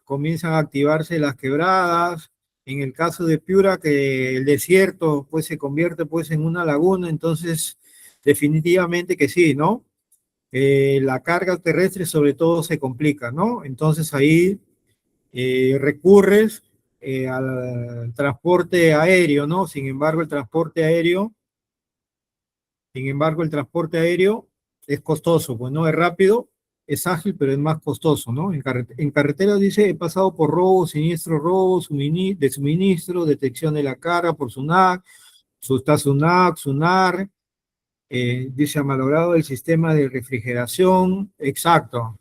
comienzan a activarse las quebradas. En el caso de Piura, que el desierto pues se convierte pues en una laguna, entonces definitivamente que sí, ¿no? La carga terrestre sobre todo se complica, ¿no? Entonces ahí recurres al transporte aéreo, ¿no? Sin embargo, el transporte aéreo es costoso, pues no es rápido, es ágil, pero es más costoso, ¿no? En carretera dice, he pasado por robos, de suministro, detección de la carga por SUNAC, SUNAC, dice, ha malogrado el sistema de refrigeración, exacto,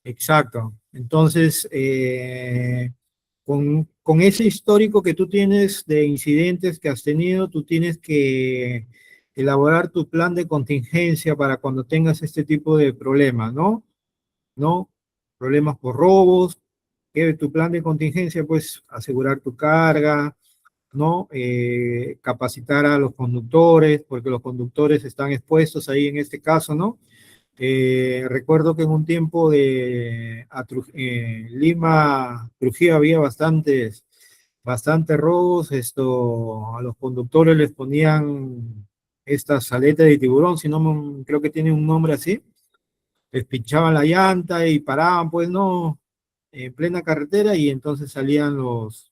exacto. Entonces, con ese histórico que tú tienes de incidentes que has tenido, tú tienes que elaborar tu plan de contingencia para cuando tengas este tipo de problemas, ¿no? ¿No? Problemas por robos, que tu plan de contingencia, pues asegurar tu carga, ¿no? Capacitar a los conductores, porque los conductores están expuestos ahí en este caso, ¿no? Recuerdo que en un tiempo Lima, Trujillo, había bastantes robos. A los conductores les ponían estas aletas de tiburón, si no creo que tiene un nombre así. Les pinchaban la llanta y paraban, pues no, en plena carretera y entonces salían los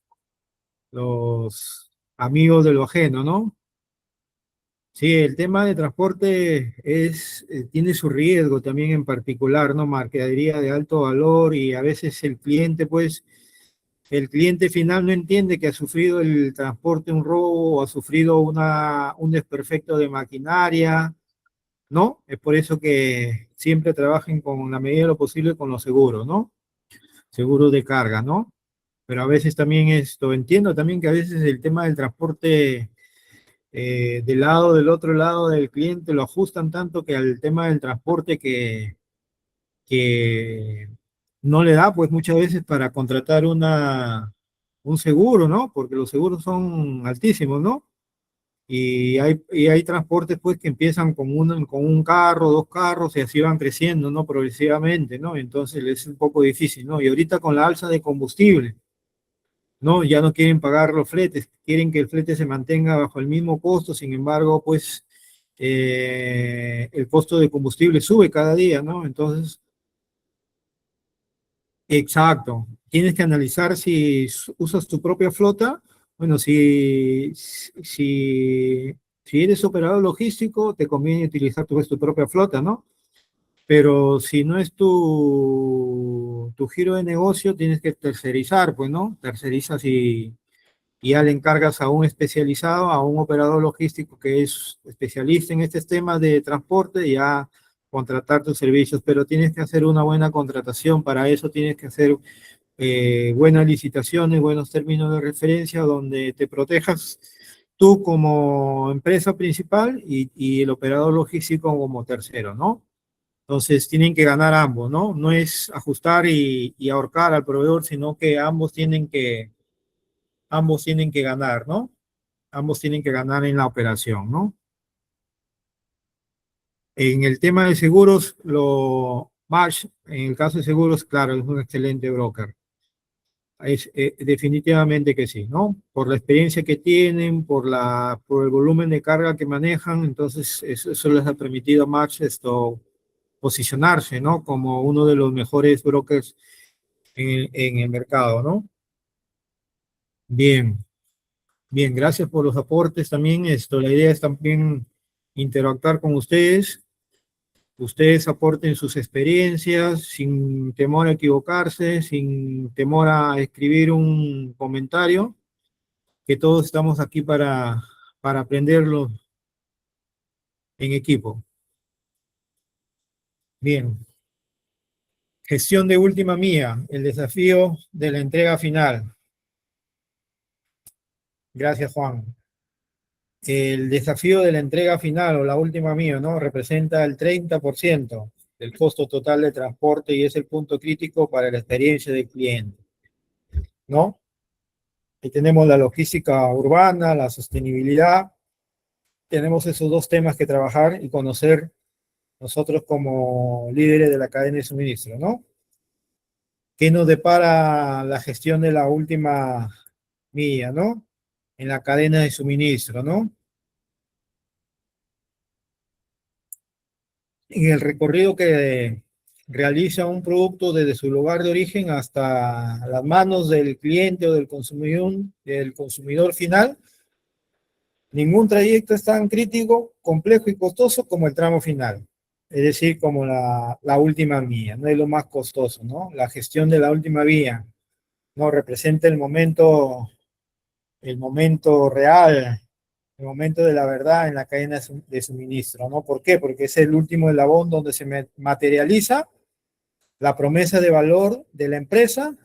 amigos de lo ajeno, ¿no? Sí, el tema de transporte tiene su riesgo también en particular, ¿no? Mercadería de alto valor y a veces el cliente final no entiende que ha sufrido el transporte un robo o ha sufrido un desperfecto de maquinaria, ¿no? Es por eso que siempre trabajen con la medida de lo posible con los seguros, ¿no? Seguros de carga, ¿no? Pero a veces también entiendo también que a veces el tema del transporte del otro lado del cliente lo ajustan tanto que al tema del transporte que no le da pues muchas veces para contratar un seguro, ¿no? Porque los seguros son altísimos, ¿no? Y hay transportes pues que empiezan con un carro, dos carros y así van creciendo, ¿no? Progresivamente, ¿no? Entonces es un poco difícil, ¿no? Y ahorita con la alza de combustible, ¿no? Ya no quieren pagar los fletes, quieren que el flete se mantenga bajo el mismo costo, sin embargo, pues el costo de combustible sube cada día, ¿no? Entonces, exacto, tienes que analizar si usas tu propia flota, bueno, si Si eres operador logístico, te conviene utilizar tu propia flota, ¿no? Pero si no es tu giro de negocio, tienes que tercerizar, pues, ¿no? Tercerizas y ya le encargas a un especializado, a un operador logístico que es especialista en estos temas de transporte, y ya contratar tus servicios, pero tienes que hacer una buena contratación. Para eso tienes que hacer buenas licitaciones, buenos términos de referencia, donde te protejas tú como empresa principal y el operador logístico como tercero, ¿no? Entonces tienen que ganar ambos, ¿no? No es ajustar y ahorcar al proveedor, sino que ambos tienen que ganar, ¿no? Ambos tienen que ganar en la operación, ¿no? En el tema de seguros, Marsh, en el caso de seguros, claro, es un excelente broker. Definitivamente que sí, ¿no? Por la experiencia que tienen, por el volumen de carga que manejan, entonces eso les ha permitido a Marsh posicionarse, ¿no? Como uno de los mejores brokers en el mercado, ¿no? Bien, bien, gracias por los aportes también. La idea es también interactuar con ustedes. Ustedes aporten sus experiencias sin temor a equivocarse, sin temor a escribir un comentario, que todos estamos aquí para aprenderlo en equipo. Bien, gestión de última mía, el desafío de la entrega final. Gracias, Juan. El desafío de la entrega final o la última mía, ¿no? Representa el 30% del costo total de transporte y es el punto crítico para la experiencia del cliente, ¿no? Ahí tenemos la logística urbana, la sostenibilidad. Tenemos esos dos temas que trabajar y conocer nosotros como líderes de la cadena de suministro, ¿no? ¿Qué nos depara la gestión de la última milla, ¿no? En la cadena de suministro, ¿no? En el recorrido que realiza un producto desde su lugar de origen hasta las manos del cliente o del consumidor final, ningún trayecto es tan crítico, complejo y costoso como el tramo final. Es decir, como la última milla, no es lo más costoso, ¿no? La gestión de la última vía, ¿no? Representa el momento real, el momento de la verdad en la cadena de suministro, ¿no? ¿Por qué? Porque es el último eslabón donde se materializa la promesa de valor de la empresa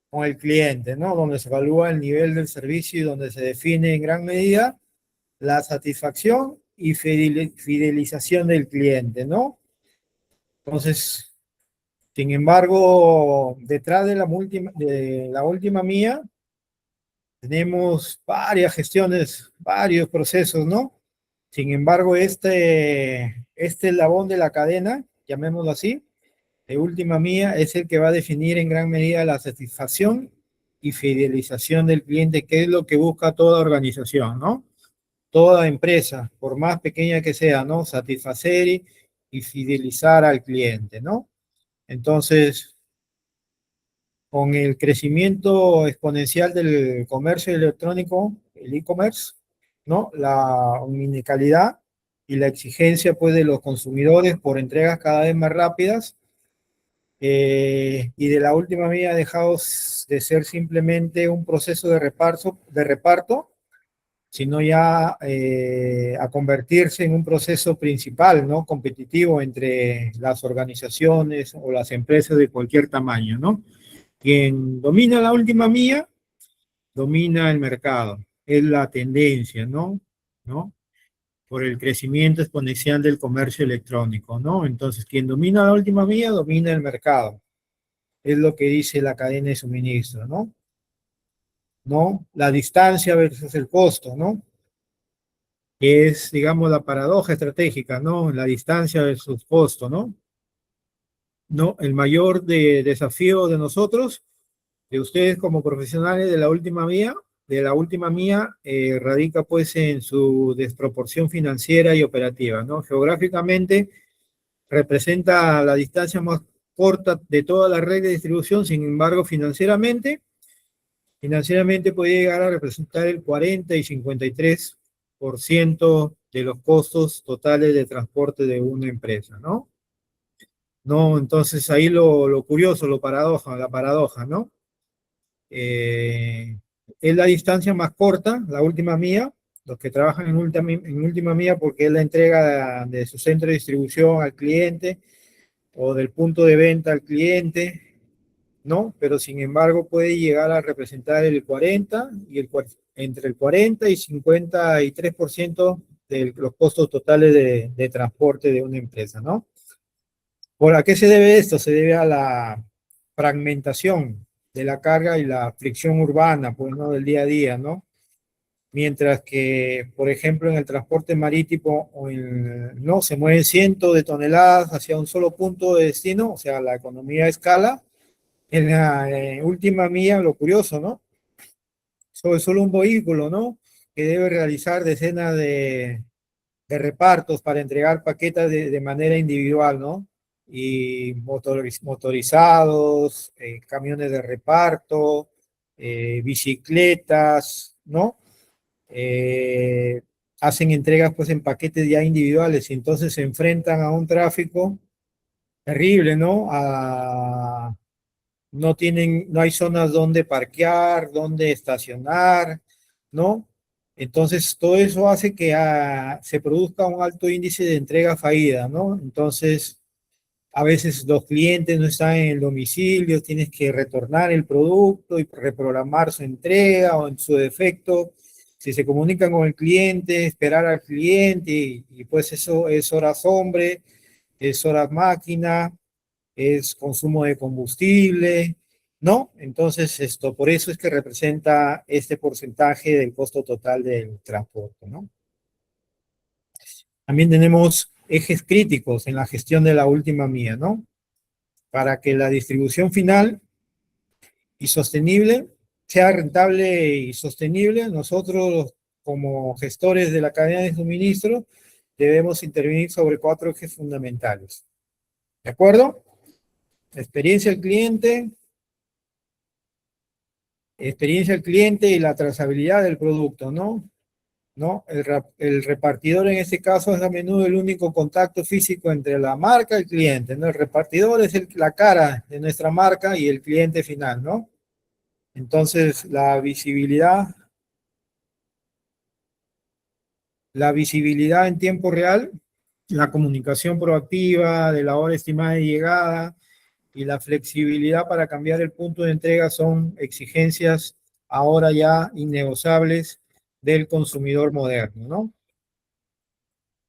con el cliente, ¿no? Donde se evalúa el nivel del servicio y donde se define en gran medida la satisfacción y fidelización del cliente, ¿no? Entonces, sin embargo, detrás de la última mía, tenemos varias gestiones, varios procesos, ¿no? Sin embargo, este eslabón de la cadena, llamémoslo así, de última mía, es el que va a definir en gran medida la satisfacción y fidelización del cliente, que es lo que busca toda organización, ¿no? Toda empresa, por más pequeña que sea, ¿no? Satisfacer y fidelizar al cliente, ¿no? Entonces, con el crecimiento exponencial del comercio electrónico, el e-commerce, ¿no? La omnicalidad y la exigencia, pues, de los consumidores por entregas cada vez más rápidas, y de la última milla ha dejado de ser simplemente un proceso de reparto, sino ya a convertirse en un proceso principal, ¿no? Competitivo entre las organizaciones o las empresas de cualquier tamaño, ¿no? Quien domina la última milla, domina el mercado. Es la tendencia, ¿no? ¿No? Por el crecimiento exponencial del comercio electrónico, ¿no? Entonces, quien domina la última milla, domina el mercado. Es lo que dice la cadena de suministro, ¿no? ¿No? La distancia versus el costo, ¿no? Que es, digamos, la paradoja estratégica, ¿no? La distancia versus costo, ¿no? ¿No? El mayor desafío de nosotros, de ustedes como profesionales de la última mía, radica pues en su desproporción financiera y operativa, ¿no? Geográficamente representa la distancia más corta de toda la red de distribución, sin embargo, financieramente puede llegar a representar el 40 y 53% de los costos totales de transporte de una empresa, ¿no? No, entonces ahí lo curioso, la paradoja, ¿no? Eh, es la distancia más corta, la última milla, los que trabajan en última milla porque es la entrega de su centro de distribución al cliente o del punto de venta al cliente, ¿no? Pero sin embargo puede llegar a representar el 40 y entre el 40 y 53% de los costos totales de transporte de una empresa, ¿no? ¿Por a qué se debe esto? Se debe a la fragmentación de la carga y la fricción urbana, pues, ¿no? Del día a día, ¿no? Mientras que, por ejemplo, en el transporte marítimo no se mueven cientos de toneladas hacia un solo punto de destino, o sea, la economía a escala. En la última milla, lo curioso, ¿no? Sobre solo un vehículo, ¿no? Que debe realizar decenas de repartos para entregar paquetes de manera individual, ¿no? Y motorizados, camiones de reparto, bicicletas, ¿no? Eh, hacen entregas pues en paquetes ya individuales y entonces se enfrentan a un tráfico terrible, ¿no? No hay zonas donde parquear, donde estacionar, ¿no? Entonces, todo eso hace que se produzca un alto índice de entrega fallida, ¿no? Entonces, a veces los clientes no están en el domicilio, tienes que retornar el producto y reprogramar su entrega o en su defecto, si se comunican con el cliente, esperar al cliente y pues eso es horas hombre, es horas máquina, es consumo de combustible, ¿no? Entonces, por eso es que representa este porcentaje del costo total del transporte, ¿no? También tenemos ejes críticos en la gestión de la última milla, ¿no? Para que la distribución final y sostenible sea rentable y sostenible, nosotros como gestores de la cadena de suministro debemos intervenir sobre 4 ejes fundamentales. ¿De acuerdo? Experiencia del cliente y la trazabilidad del producto, ¿no? ¿No? El repartidor en este caso es a menudo el único contacto físico entre la marca y el cliente, ¿no? El repartidor es la cara de nuestra marca y el cliente final, ¿no? Entonces, la visibilidad en tiempo real, la comunicación proactiva de la hora estimada de llegada y la flexibilidad para cambiar el punto de entrega son exigencias ahora ya innegociables del consumidor moderno, ¿no?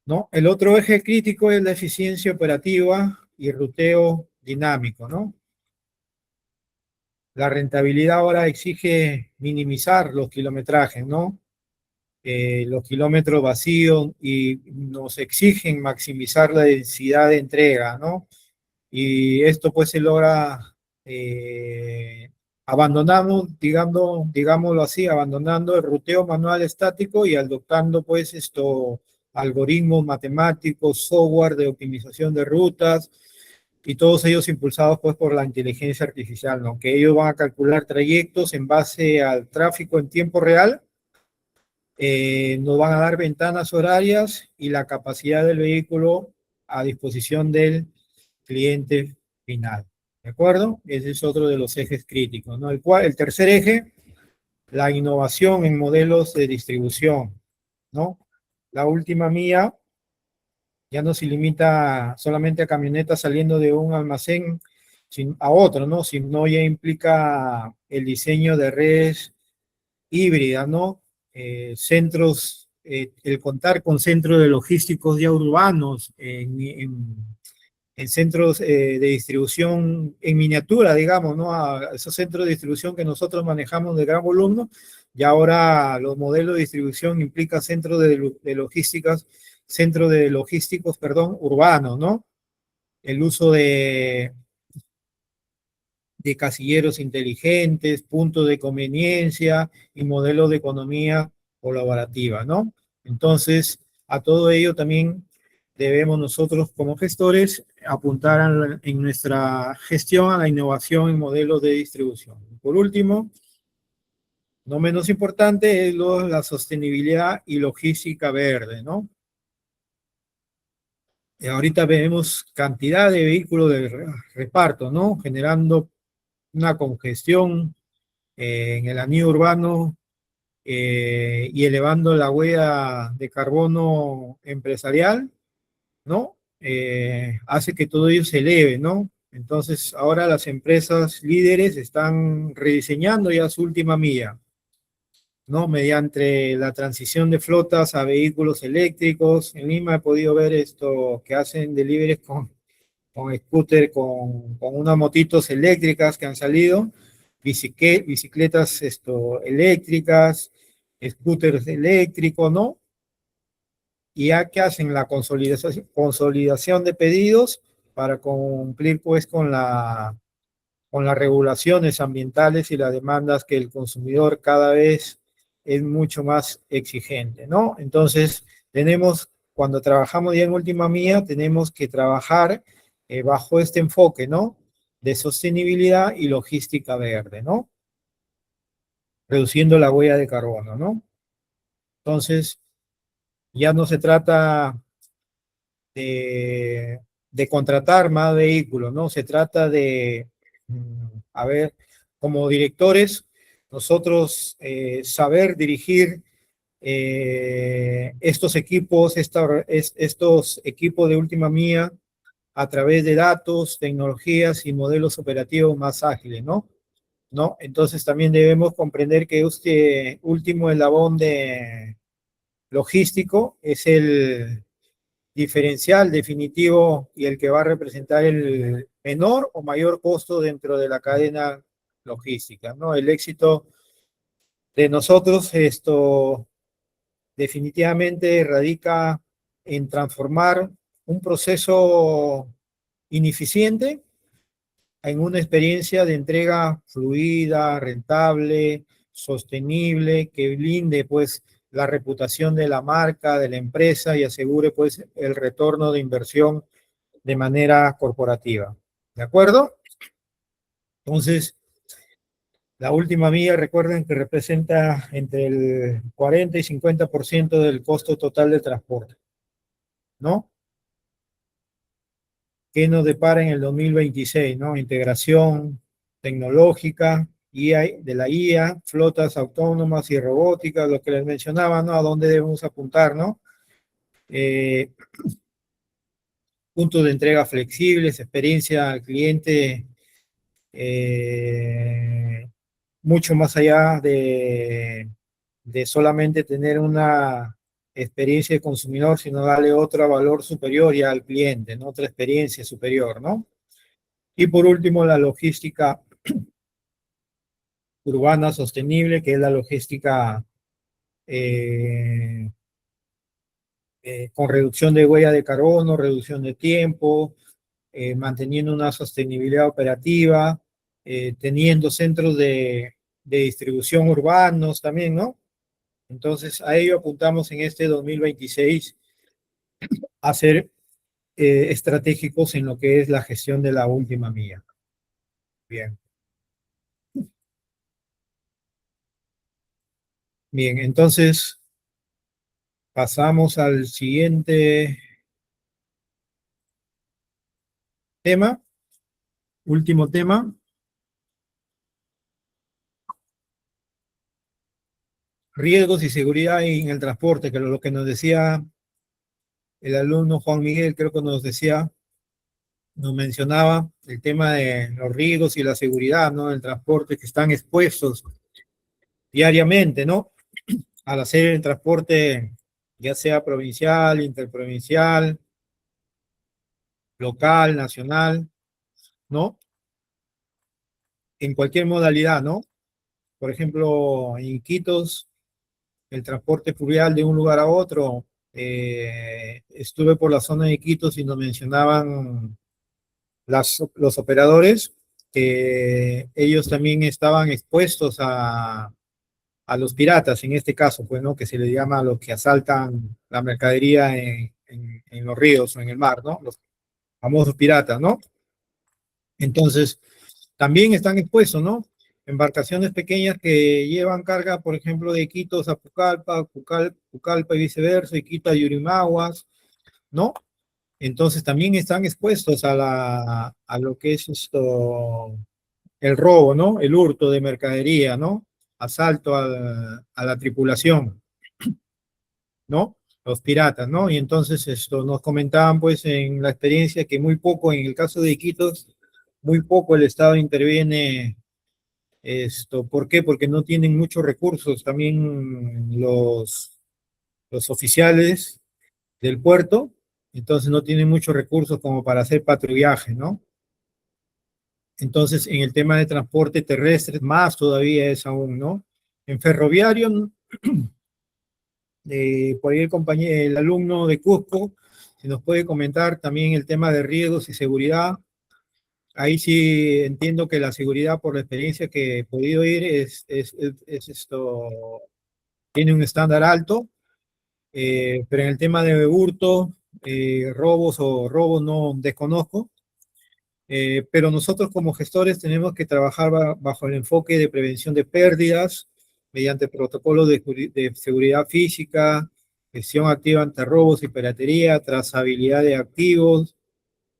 ¿No? El otro eje crítico es la eficiencia operativa y ruteo dinámico, ¿no? La rentabilidad ahora exige minimizar los kilometrajes, ¿no? Los kilómetros vacíos y nos exigen maximizar la densidad de entrega, ¿no? Y esto pues se logra digámoslo así, abandonando el ruteo manual estático y adoptando pues algoritmos matemáticos, software de optimización de rutas y todos ellos impulsados pues por la inteligencia artificial, ¿no? Que ellos van a calcular trayectos en base al tráfico en tiempo real, nos van a dar ventanas horarias y la capacidad del vehículo a disposición del cliente final. ¿De acuerdo? Ese es otro de los ejes críticos, ¿no? El tercer eje, la innovación en modelos de distribución, ¿no? La última mía ya no se limita solamente a camionetas saliendo de un almacén a otro, ¿no? Sino ya implica el diseño de redes híbridas, ¿no? El contar con centros de logísticos ya urbanos en centros de distribución en miniatura, digamos, ¿no? A esos centros de distribución que nosotros manejamos de gran volumen, y ahora los modelos de distribución implican centros de logísticos, perdón, urbanos, ¿no? El uso de casilleros inteligentes, puntos de conveniencia y modelos de economía colaborativa, ¿no? Entonces, a todo ello también debemos nosotros como gestores apuntar en nuestra gestión a la innovación en modelos de distribución. Por último, no menos importante, es la sostenibilidad y logística verde, ¿no? Ahorita vemos cantidad de vehículos de reparto, ¿no? Generando una congestión en el anillo urbano y elevando la huella de carbono empresarial, ¿no? Hace que todo ello se eleve, ¿no? Entonces, ahora las empresas líderes están rediseñando ya su última milla, ¿no? Mediante la transición de flotas a vehículos eléctricos. En Lima he podido ver esto que hacen deliveries con scooter, con unas motitos eléctricas que han salido, bicicletas eléctricas, scooters eléctricos, ¿no? Y ya que hacen la consolidación de pedidos para cumplir pues con las regulaciones ambientales y las demandas que el consumidor cada vez es mucho más exigente, ¿no? Entonces, cuando trabajamos ya en última milla, tenemos que trabajar bajo este enfoque, ¿no? De sostenibilidad y logística verde, ¿no? Reduciendo la huella de carbono, ¿no? Entonces, ya no se trata de, de contratar más vehículos, ¿no? Se trata de, a ver, como directores, nosotros saber dirigir estos equipos de última milla a través de datos, tecnologías y modelos operativos más ágiles, ¿no? ¿No? Entonces también debemos comprender que este último eslabón de logístico es el diferencial definitivo y el que va a representar el menor o mayor costo dentro de la cadena logística, ¿no? El éxito de nosotros, definitivamente radica en transformar un proceso ineficiente en una experiencia de entrega fluida, rentable, sostenible, que blinde pues la reputación de la marca, de la empresa y asegure pues el retorno de inversión de manera corporativa. ¿De acuerdo? Entonces, la última milla, recuerden que representa entre el 40 y 50% del costo total de transporte, ¿no? ¿Qué nos depara en el 2026, ¿no? Integración tecnológica, IA, de la IA, flotas autónomas y robótica, lo que les mencionaba, ¿no? A dónde debemos apuntar, ¿no? Eh, Puntos de entrega flexibles, experiencia al cliente, eh, mucho más allá de solamente tener una experiencia de consumidor, sino darle otro valor superior ya al cliente, ¿no? Otra experiencia superior, ¿no? Y por último, la logística urbana sostenible, que es la logística eh, con reducción de huella de carbono, reducción de tiempo, manteniendo una sostenibilidad operativa, teniendo centros de distribución urbanos también, ¿no? Entonces, a ello apuntamos en este 2026 a ser estratégicos en lo que es la gestión de la última milla. Bien, bien, entonces pasamos al siguiente tema, último tema, riesgos y seguridad en el transporte, que es lo que nos decía el alumno Juan Miguel, creo que nos mencionaba el tema de los riesgos y la seguridad, ¿no? Del transporte que están expuestos diariamente, ¿no? Al hacer el transporte, ya sea provincial, interprovincial, local, nacional, ¿no? En cualquier modalidad, ¿no? Por ejemplo, en Iquitos, el transporte fluvial de un lugar a otro. Estuve por la zona de Iquitos y nos mencionaban los operadores que ellos también estaban expuestos a los piratas, en este caso, pues, ¿no? Que se les llama a los que asaltan la mercadería en los ríos o en el mar, ¿no? Los famosos piratas, ¿no? Entonces, también están expuestos, ¿no? Embarcaciones pequeñas que llevan carga, por ejemplo, de Iquitos a Pucallpa, Pucallpa y viceversa, Iquitos a Yurimaguas, ¿no? Entonces también están expuestos a lo que es el robo, ¿no? El hurto de mercadería, ¿no? Asalto a la tripulación, ¿no? Los piratas, ¿no? Y entonces nos comentaban pues en la experiencia que muy poco, en el caso de Iquitos, muy poco el Estado interviene. ¿Por qué? Porque no tienen muchos recursos. También los oficiales del puerto, entonces no tienen muchos recursos como para hacer patrullaje, ¿no? Entonces, en el tema de transporte terrestre, más todavía es aún, ¿no? En ferroviario, por ahí el alumno de Cusco, si nos puede comentar también el tema de riesgos y seguridad. Ahí sí entiendo que la seguridad, por la experiencia que he podido ir, tiene un estándar alto, pero en el tema de hurto, robos no desconozco. Pero nosotros como gestores tenemos que trabajar bajo el enfoque de prevención de pérdidas mediante protocolos de seguridad física, gestión activa ante robos y piratería, trazabilidad de activos,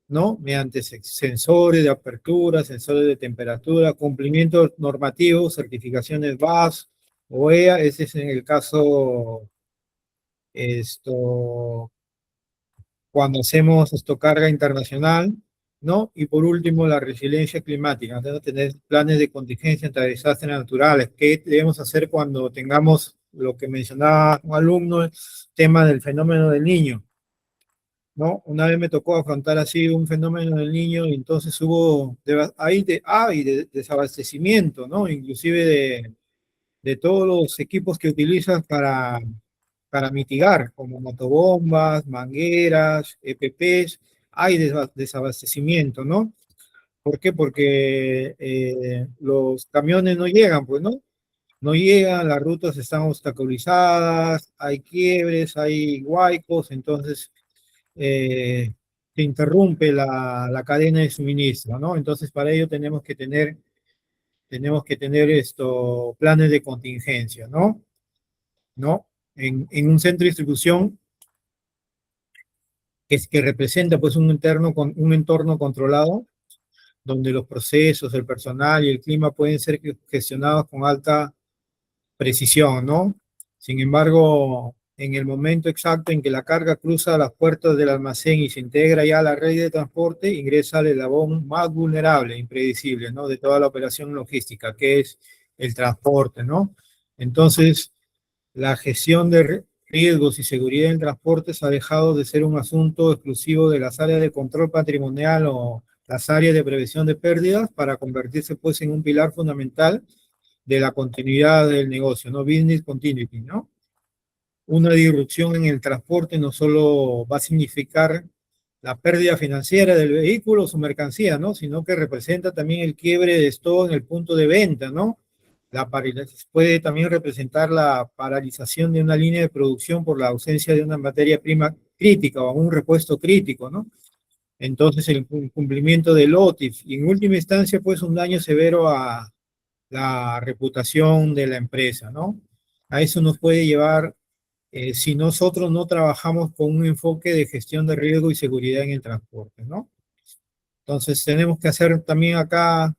¿no? Mediante sensores de apertura, sensores de temperatura, cumplimiento normativo, certificaciones BAS, OEA, ese es en el caso esto, cuando hacemos carga internacional, ¿no? Y por último, la resiliencia climática, ¿no? Tener planes de contingencia ante desastres naturales. ¿Qué debemos hacer cuando tengamos lo que mencionaba un alumno, el tema del fenómeno del niño, ¿no? Una vez me tocó afrontar así un fenómeno del niño y entonces hubo desabastecimiento, ¿no? Inclusive de todos los equipos que utilizan para mitigar, como motobombas, mangueras, EPPs, hay desabastecimiento, ¿no? ¿Por qué? Porque los camiones no llegan, pues, ¿no? No llegan, las rutas están obstaculizadas, hay quiebres, hay huaicos, entonces eh, se interrumpe la cadena de suministro, ¿no? Entonces, para ello tenemos que tener planes de contingencia, ¿no? ¿No? En un centro de distribución que representa pues un entorno controlado, donde los procesos, el personal y el clima pueden ser gestionados con alta precisión, ¿no? Sin embargo, en el momento exacto en que la carga cruza las puertas del almacén y se integra ya a la red de transporte, ingresa el eslabón más vulnerable, impredecible, ¿no? De toda la operación logística, que es el transporte, ¿no? Entonces, la gestión de riesgos y seguridad en transportes ha dejado de ser un asunto exclusivo de las áreas de control patrimonial o las áreas de prevención de pérdidas para convertirse pues en un pilar fundamental de la continuidad del negocio, ¿no? Business continuity, ¿no? Una disrupción en el transporte no solo va a significar la pérdida financiera del vehículo o su mercancía, ¿no? Sino que representa también el quiebre de stock en el punto de venta, ¿no? Puede también representar la paralización de una línea de producción por la ausencia de una materia prima crítica o un repuesto crítico, ¿no? Entonces, el cumplimiento del OTIF y en última instancia, pues un daño severo a la reputación de la empresa, ¿no? A eso nos puede llevar si nosotros no trabajamos con un enfoque de gestión de riesgo y seguridad en el transporte, ¿no? Entonces, tenemos que hacer también acá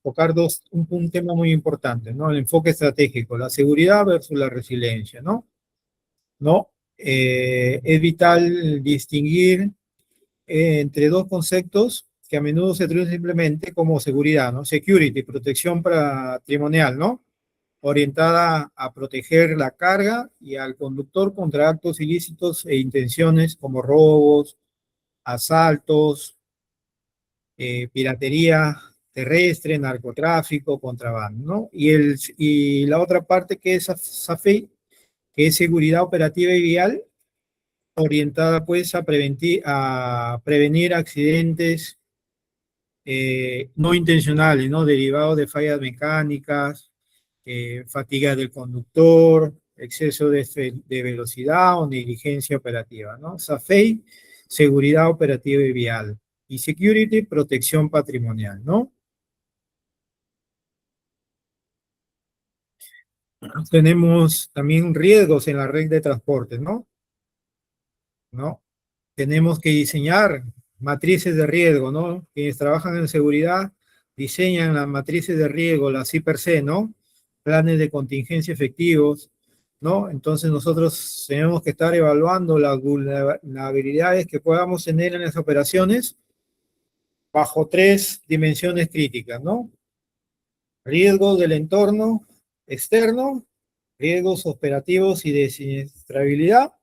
tocar un tema muy importante, ¿no? El enfoque estratégico, la seguridad versus la resiliencia, ¿no? ¿No? Es vital distinguir entre dos conceptos que a menudo se traducen simplemente como seguridad, ¿no? Security, protección patrimonial, ¿no? Orientada a proteger la carga y al conductor contra actos ilícitos e intenciones como robos, asaltos, piratería terrestre, narcotráfico, contrabando, ¿no? Y la otra parte que es SAFE, que es seguridad operativa y vial, orientada pues a prevenir accidentes no intencionales, ¿no? Derivados de fallas mecánicas, fatiga del conductor, exceso de velocidad o negligencia operativa, ¿no? SAFEI, seguridad operativa y vial. Y security, protección patrimonial, ¿no? Tenemos también riesgos en la red de transporte, ¿no? ¿No? tenemos que diseñar matrices de riesgo, ¿no? Quienes trabajan en seguridad diseñan las matrices de riesgo, las I per C, ¿no? Planes de contingencia efectivos, ¿no? Entonces nosotros tenemos que estar evaluando las vulnerabilidades que podamos tener en las operaciones bajo tres dimensiones críticas, ¿no? Riesgos del entorno externo, riesgos operativos y de siniestrabilidad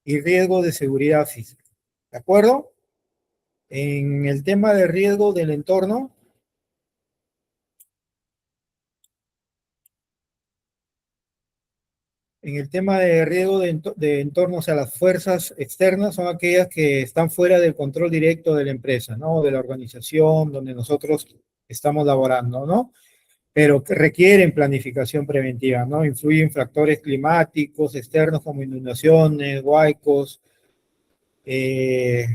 y riesgos de seguridad física. ¿De acuerdo? En el tema de riesgo del entorno, en el tema de riesgo de entorno, o sea, las fuerzas externas son aquellas que están fuera del control directo de la empresa, ¿no? De la organización donde nosotros estamos laborando, ¿no? Pero que requieren planificación preventiva, ¿no? Influyen factores climáticos externos como inundaciones, huaicos. eh,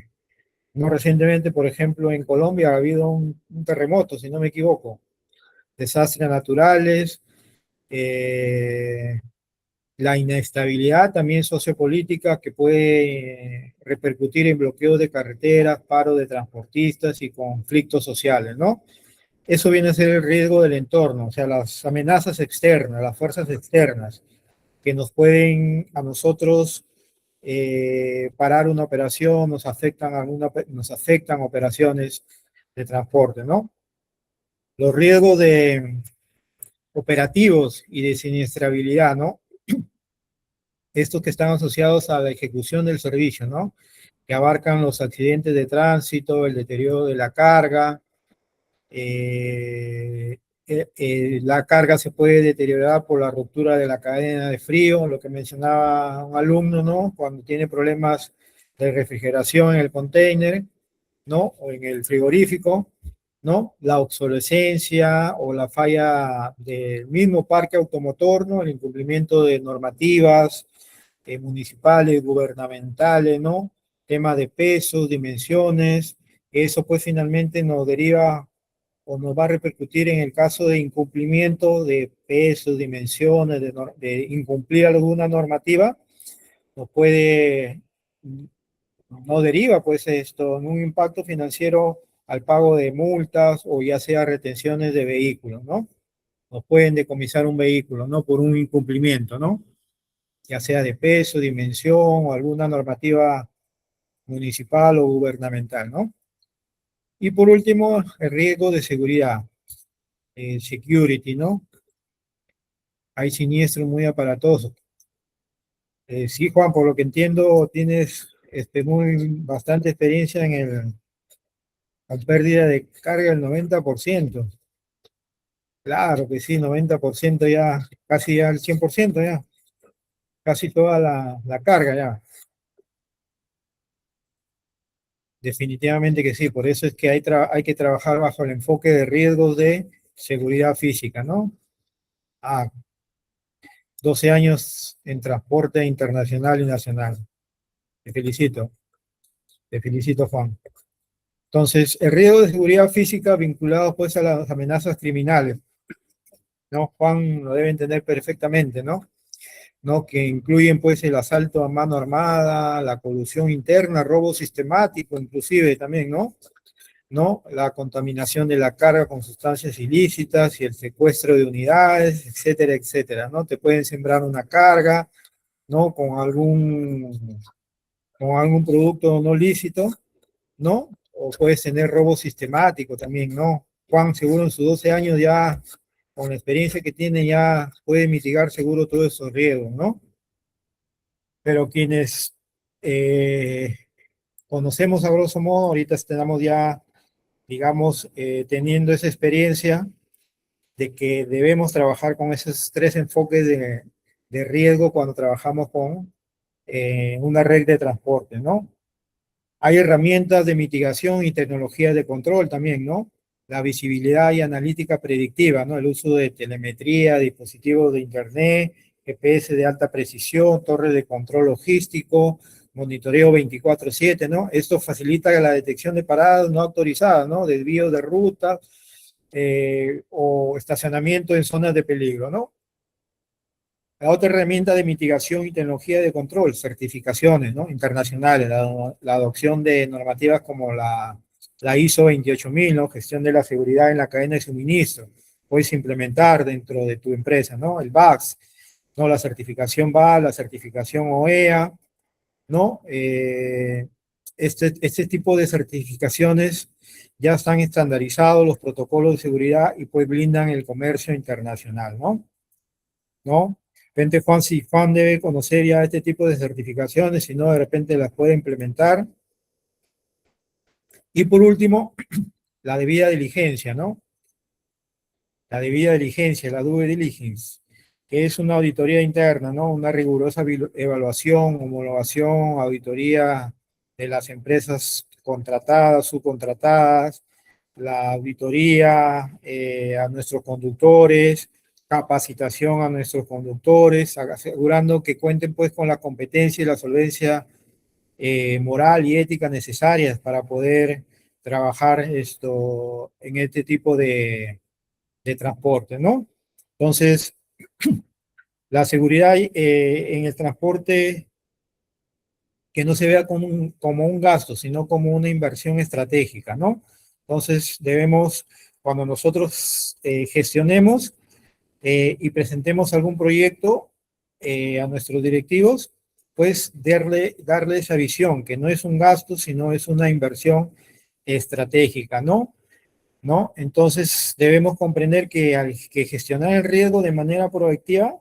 no recientemente, por ejemplo, en Colombia ha habido un terremoto, si no me equivoco, desastres naturales, eh, la inestabilidad también sociopolítica que puede repercutir en bloqueos de carreteras, paro de transportistas y conflictos sociales, ¿no? Eso viene a ser el riesgo del entorno, o sea, las amenazas externas, las fuerzas externas que nos pueden a nosotros parar una operación, nos afectan operaciones de transporte, ¿no? Los riesgos de operativos y de siniestrabilidad, ¿no? Estos que están asociados a la ejecución del servicio, ¿no? Que abarcan los accidentes de tránsito, el deterioro de la carga, eh, la carga se puede deteriorar por la ruptura de la cadena de frío, lo que mencionaba un alumno, ¿no? Cuando tiene problemas de refrigeración en el container, ¿no? O en el frigorífico, ¿no? La obsolescencia o la falla del mismo parque automotor, ¿no? El incumplimiento de normativas municipales, gubernamentales, ¿no? Tema de pesos, dimensiones, eso pues finalmente nos deriva o nos va a repercutir en el caso de incumplimiento de pesos, dimensiones, de incumplir alguna normativa, nos puede, no deriva pues esto en un impacto financiero al pago de multas o ya sea retenciones de vehículos, ¿no? Nos pueden decomisar un vehículo, ¿no? Por un incumplimiento, ¿no? Ya sea de peso, dimensión o alguna normativa municipal o gubernamental, ¿no? Y por último, el riesgo de seguridad, security, ¿no? Hay siniestros muy aparatosos. Sí, Juan, por lo que entiendo, tienes bastante experiencia en la pérdida de carga del 90%. Claro que sí, 90% ya, casi ya el 100% ya, casi toda la carga ya. Definitivamente que sí, por eso es que hay que trabajar bajo el enfoque de riesgos de seguridad física, ¿no? Ah, 12 años en transporte internacional y nacional. Te felicito, te felicito, Juan. Entonces, el riesgo de seguridad física vinculado pues a las amenazas criminales, ¿no? Juan lo debe entender perfectamente, ¿no? ¿No? Que incluyen pues el asalto a mano armada, la colusión interna, robo sistemático, inclusive también, ¿no? ¿No? La contaminación de la carga con sustancias ilícitas y el secuestro de unidades, etcétera, etcétera, ¿no? Te pueden sembrar una carga, ¿no? Con algún producto no lícito, ¿no? O puedes tener robo sistemático también, ¿no? Juan, seguro en sus 12 años ya, con la experiencia que tiene, ya puede mitigar seguro todos esos riesgos, ¿no? Pero quienes eh, conocemos a grosso modo, ahorita estamos ya, digamos, teniendo esa experiencia de que debemos trabajar con esos tres enfoques de riesgo cuando trabajamos con una red de transporte, ¿no? Hay herramientas de mitigación y tecnologías de control también, ¿no? La visibilidad y analítica predictiva, ¿no? El uso de telemetría, dispositivos de Internet, GPS de alta precisión, torres de control logístico, monitoreo 24/7, ¿no? Esto facilita la detección de paradas no autorizadas, ¿no? Desvíos de ruta o estacionamiento en zonas de peligro, ¿no? La otra herramienta de mitigación y tecnología de control, certificaciones, ¿no? Internacionales, la adopción de normativas como la ISO 28000, ¿no? Gestión de la seguridad en la cadena de suministro. Puedes implementar dentro de tu empresa, ¿no? El BACS, ¿no? La certificación BA, la certificación OEA, ¿no? Este tipo de certificaciones ya están estandarizados los protocolos de seguridad y pues blindan el comercio internacional, ¿no? ¿No? De repente Juan, si Juan debe conocer ya este tipo de certificaciones, si no, de repente las puede implementar. Y por último, la debida diligencia, ¿no? La debida diligencia, la due diligence, que es una auditoría interna, ¿no? Una rigurosa evaluación, homologación, auditoría de las empresas contratadas, subcontratadas, la auditoría a nuestros conductores, capacitación a nuestros conductores, asegurando que cuenten pues con la competencia y la solvencia moral y ética necesarias para poder trabajar esto en este tipo de transporte, ¿no? Entonces, la seguridad en el transporte que no se vea como un gasto, sino como una inversión estratégica, ¿no? Entonces, debemos, cuando nosotros gestionemos y presentemos algún proyecto a nuestros directivos, pues darle esa visión, que no es un gasto, sino es una inversión estratégica, ¿no? ¿No? Entonces debemos comprender que al que gestionar el riesgo de manera proactiva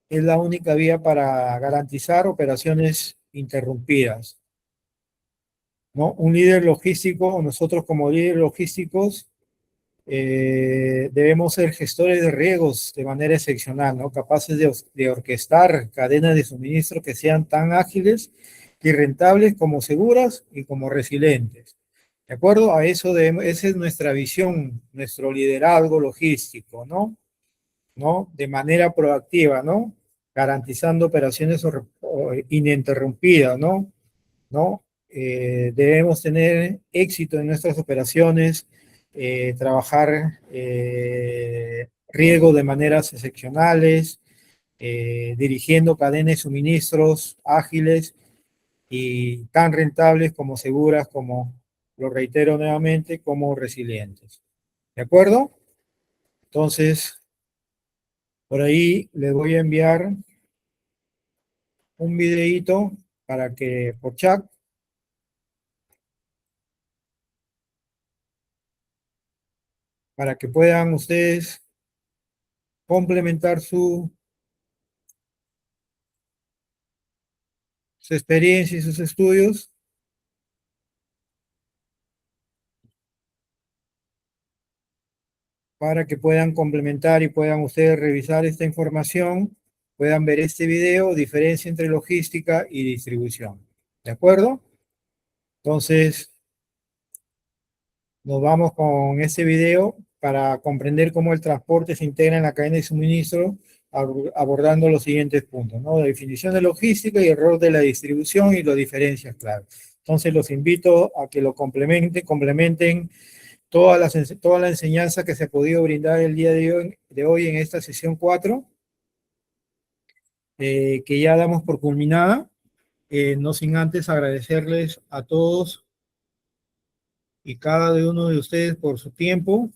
es la única vía para garantizar operaciones interrumpidas, ¿no? Un líder logístico, o nosotros como líderes logísticos, debemos ser gestores de riesgos de manera excepcional, ¿no? Capaces de orquestar cadenas de suministro que sean tan ágiles y rentables como seguras y como resilientes. ¿De acuerdo? A eso debemos, esa es nuestra visión, nuestro liderazgo logístico, ¿no? ¿No? De manera proactiva, ¿no? Garantizando operaciones ininterrumpidas, ¿no? ¿No? Debemos tener éxito en nuestras operaciones, trabajar riesgo de maneras excepcionales, dirigiendo cadenas de suministros ágiles y tan rentables como seguras, como, lo reitero nuevamente, como resilientes. ¿De acuerdo? Entonces, por ahí les voy a enviar un videíto para que, por chat, para que puedan ustedes complementar su experiencia y sus estudios para que puedan complementar y puedan ustedes revisar esta información, puedan ver este video, diferencia entre logística y distribución. ¿De acuerdo? Entonces, nos vamos con este video para comprender cómo el transporte se integra en la cadena de suministro, abordando los siguientes puntos, ¿no? La definición de logística y el rol de la distribución y las diferencias clave. Entonces, los invito a que lo complementen toda la enseñanza que se ha podido brindar el día de hoy en esta sesión 4, que ya damos por culminada, no sin antes agradecerles a todos y cada uno de ustedes por su tiempo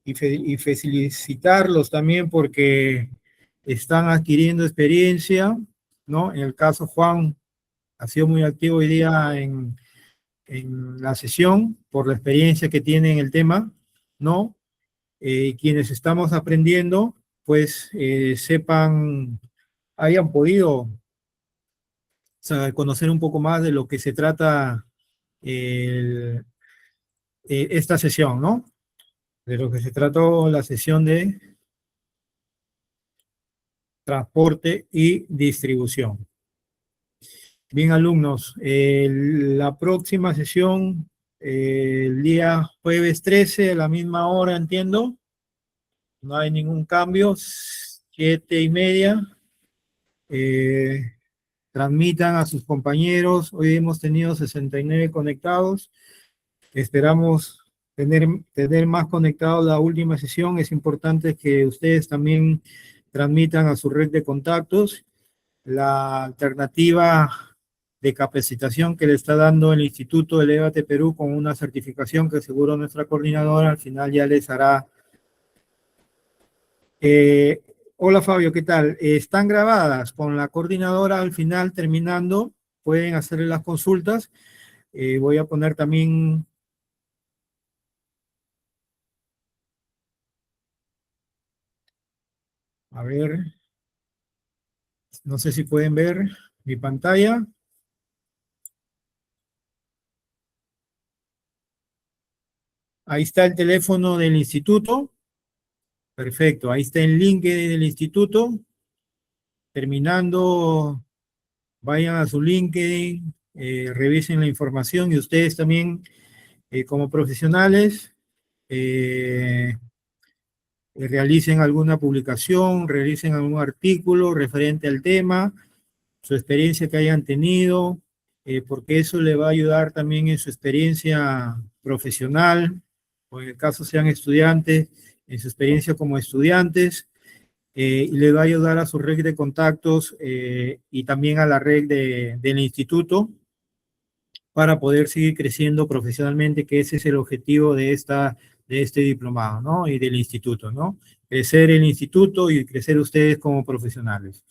y felicitarlos también porque están adquiriendo experiencia, ¿no? En el caso Juan ha sido muy activo hoy día en la sesión por la experiencia que tiene en el tema, ¿no? Quienes estamos aprendiendo, pues sepan, hayan podido conocer un poco más de lo que se trata el, esta sesión, ¿no? De lo que se trató la sesión de transporte y distribución. Bien, alumnos, la próxima sesión, el día jueves 13, a la misma hora, entiendo. No hay ningún cambio, 7:30. Transmitan a sus compañeros. Hoy hemos tenido 69 conectados. Esperamos tener más conectados la última sesión. Es importante que ustedes también transmitan a su red de contactos la alternativa de capacitación que le está dando el Instituto Elevate Perú con una certificación que seguro nuestra coordinadora al final ya les hará. Hola Fabio, ¿qué tal? Están grabadas con la coordinadora al final terminando, pueden hacerle las consultas. Voy a poner también... A ver, no sé si pueden ver mi pantalla. Ahí está el teléfono del instituto. Perfecto, ahí está el link del instituto. Terminando, vayan a su LinkedIn, revisen la información y ustedes también, como profesionales, realicen alguna publicación, realicen algún artículo referente al tema, su experiencia que hayan tenido, porque eso le va a ayudar también en su experiencia profesional, o en el caso sean estudiantes, en su experiencia como estudiantes, y le va a ayudar a su red de contactos y también a la red del instituto para poder seguir creciendo profesionalmente, que ese es el objetivo de este diplomado, ¿no? Y del instituto, ¿no? Crecer el instituto y crecer ustedes como profesionales.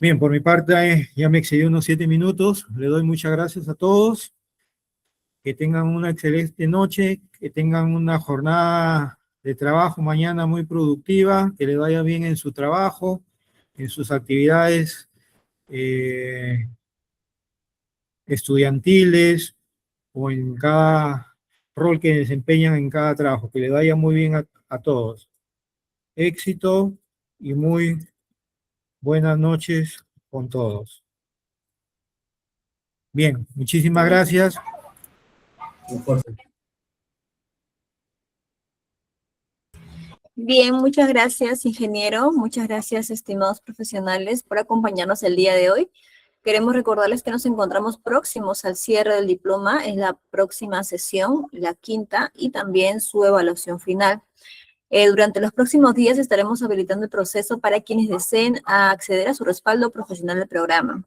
Bien, por mi parte ya me excedí unos 7 minutos. Le doy muchas gracias a todos. Que tengan una excelente noche, que tengan una jornada de trabajo mañana muy productiva, que le vaya bien en su trabajo, en sus actividades estudiantiles o en cada rol que desempeñan en cada trabajo. Que le vaya muy bien a todos. Éxito y muy buenas noches con todos. Bien, muchísimas gracias. Bien, muchas gracias, ingeniero. Muchas gracias, estimados profesionales, por acompañarnos el día de hoy. Queremos recordarles que nos encontramos próximos al cierre del diploma en la próxima sesión, la quinta, y también su evaluación final. Durante los próximos días estaremos habilitando el proceso para quienes deseen acceder a su respaldo profesional del programa.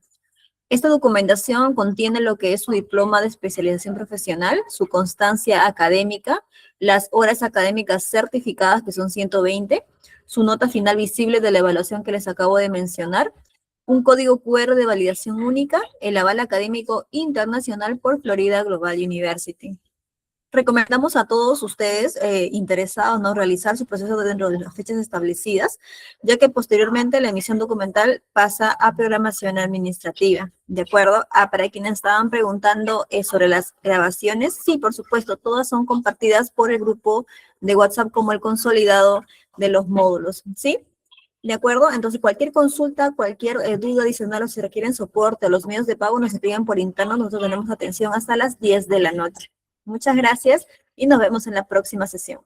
Esta documentación contiene lo que es su diploma de especialización profesional, su constancia académica, las horas académicas certificadas, que son 120, su nota final visible de la evaluación que les acabo de mencionar, un código QR de validación única, el aval académico internacional por Florida Global University. Recomendamos a todos ustedes interesados en realizar su proceso dentro de las fechas establecidas, ya que posteriormente la emisión documental pasa a programación administrativa. ¿De acuerdo? Para quienes estaban preguntando sobre las grabaciones, sí, por supuesto, todas son compartidas por el grupo de WhatsApp como el consolidado de los módulos, ¿sí? ¿De acuerdo? Entonces, cualquier consulta, cualquier duda adicional o si requieren soporte a los medios de pago, nos escriban por interno. Nosotros tenemos atención hasta las 10 de la noche. Muchas gracias y nos vemos en la próxima sesión.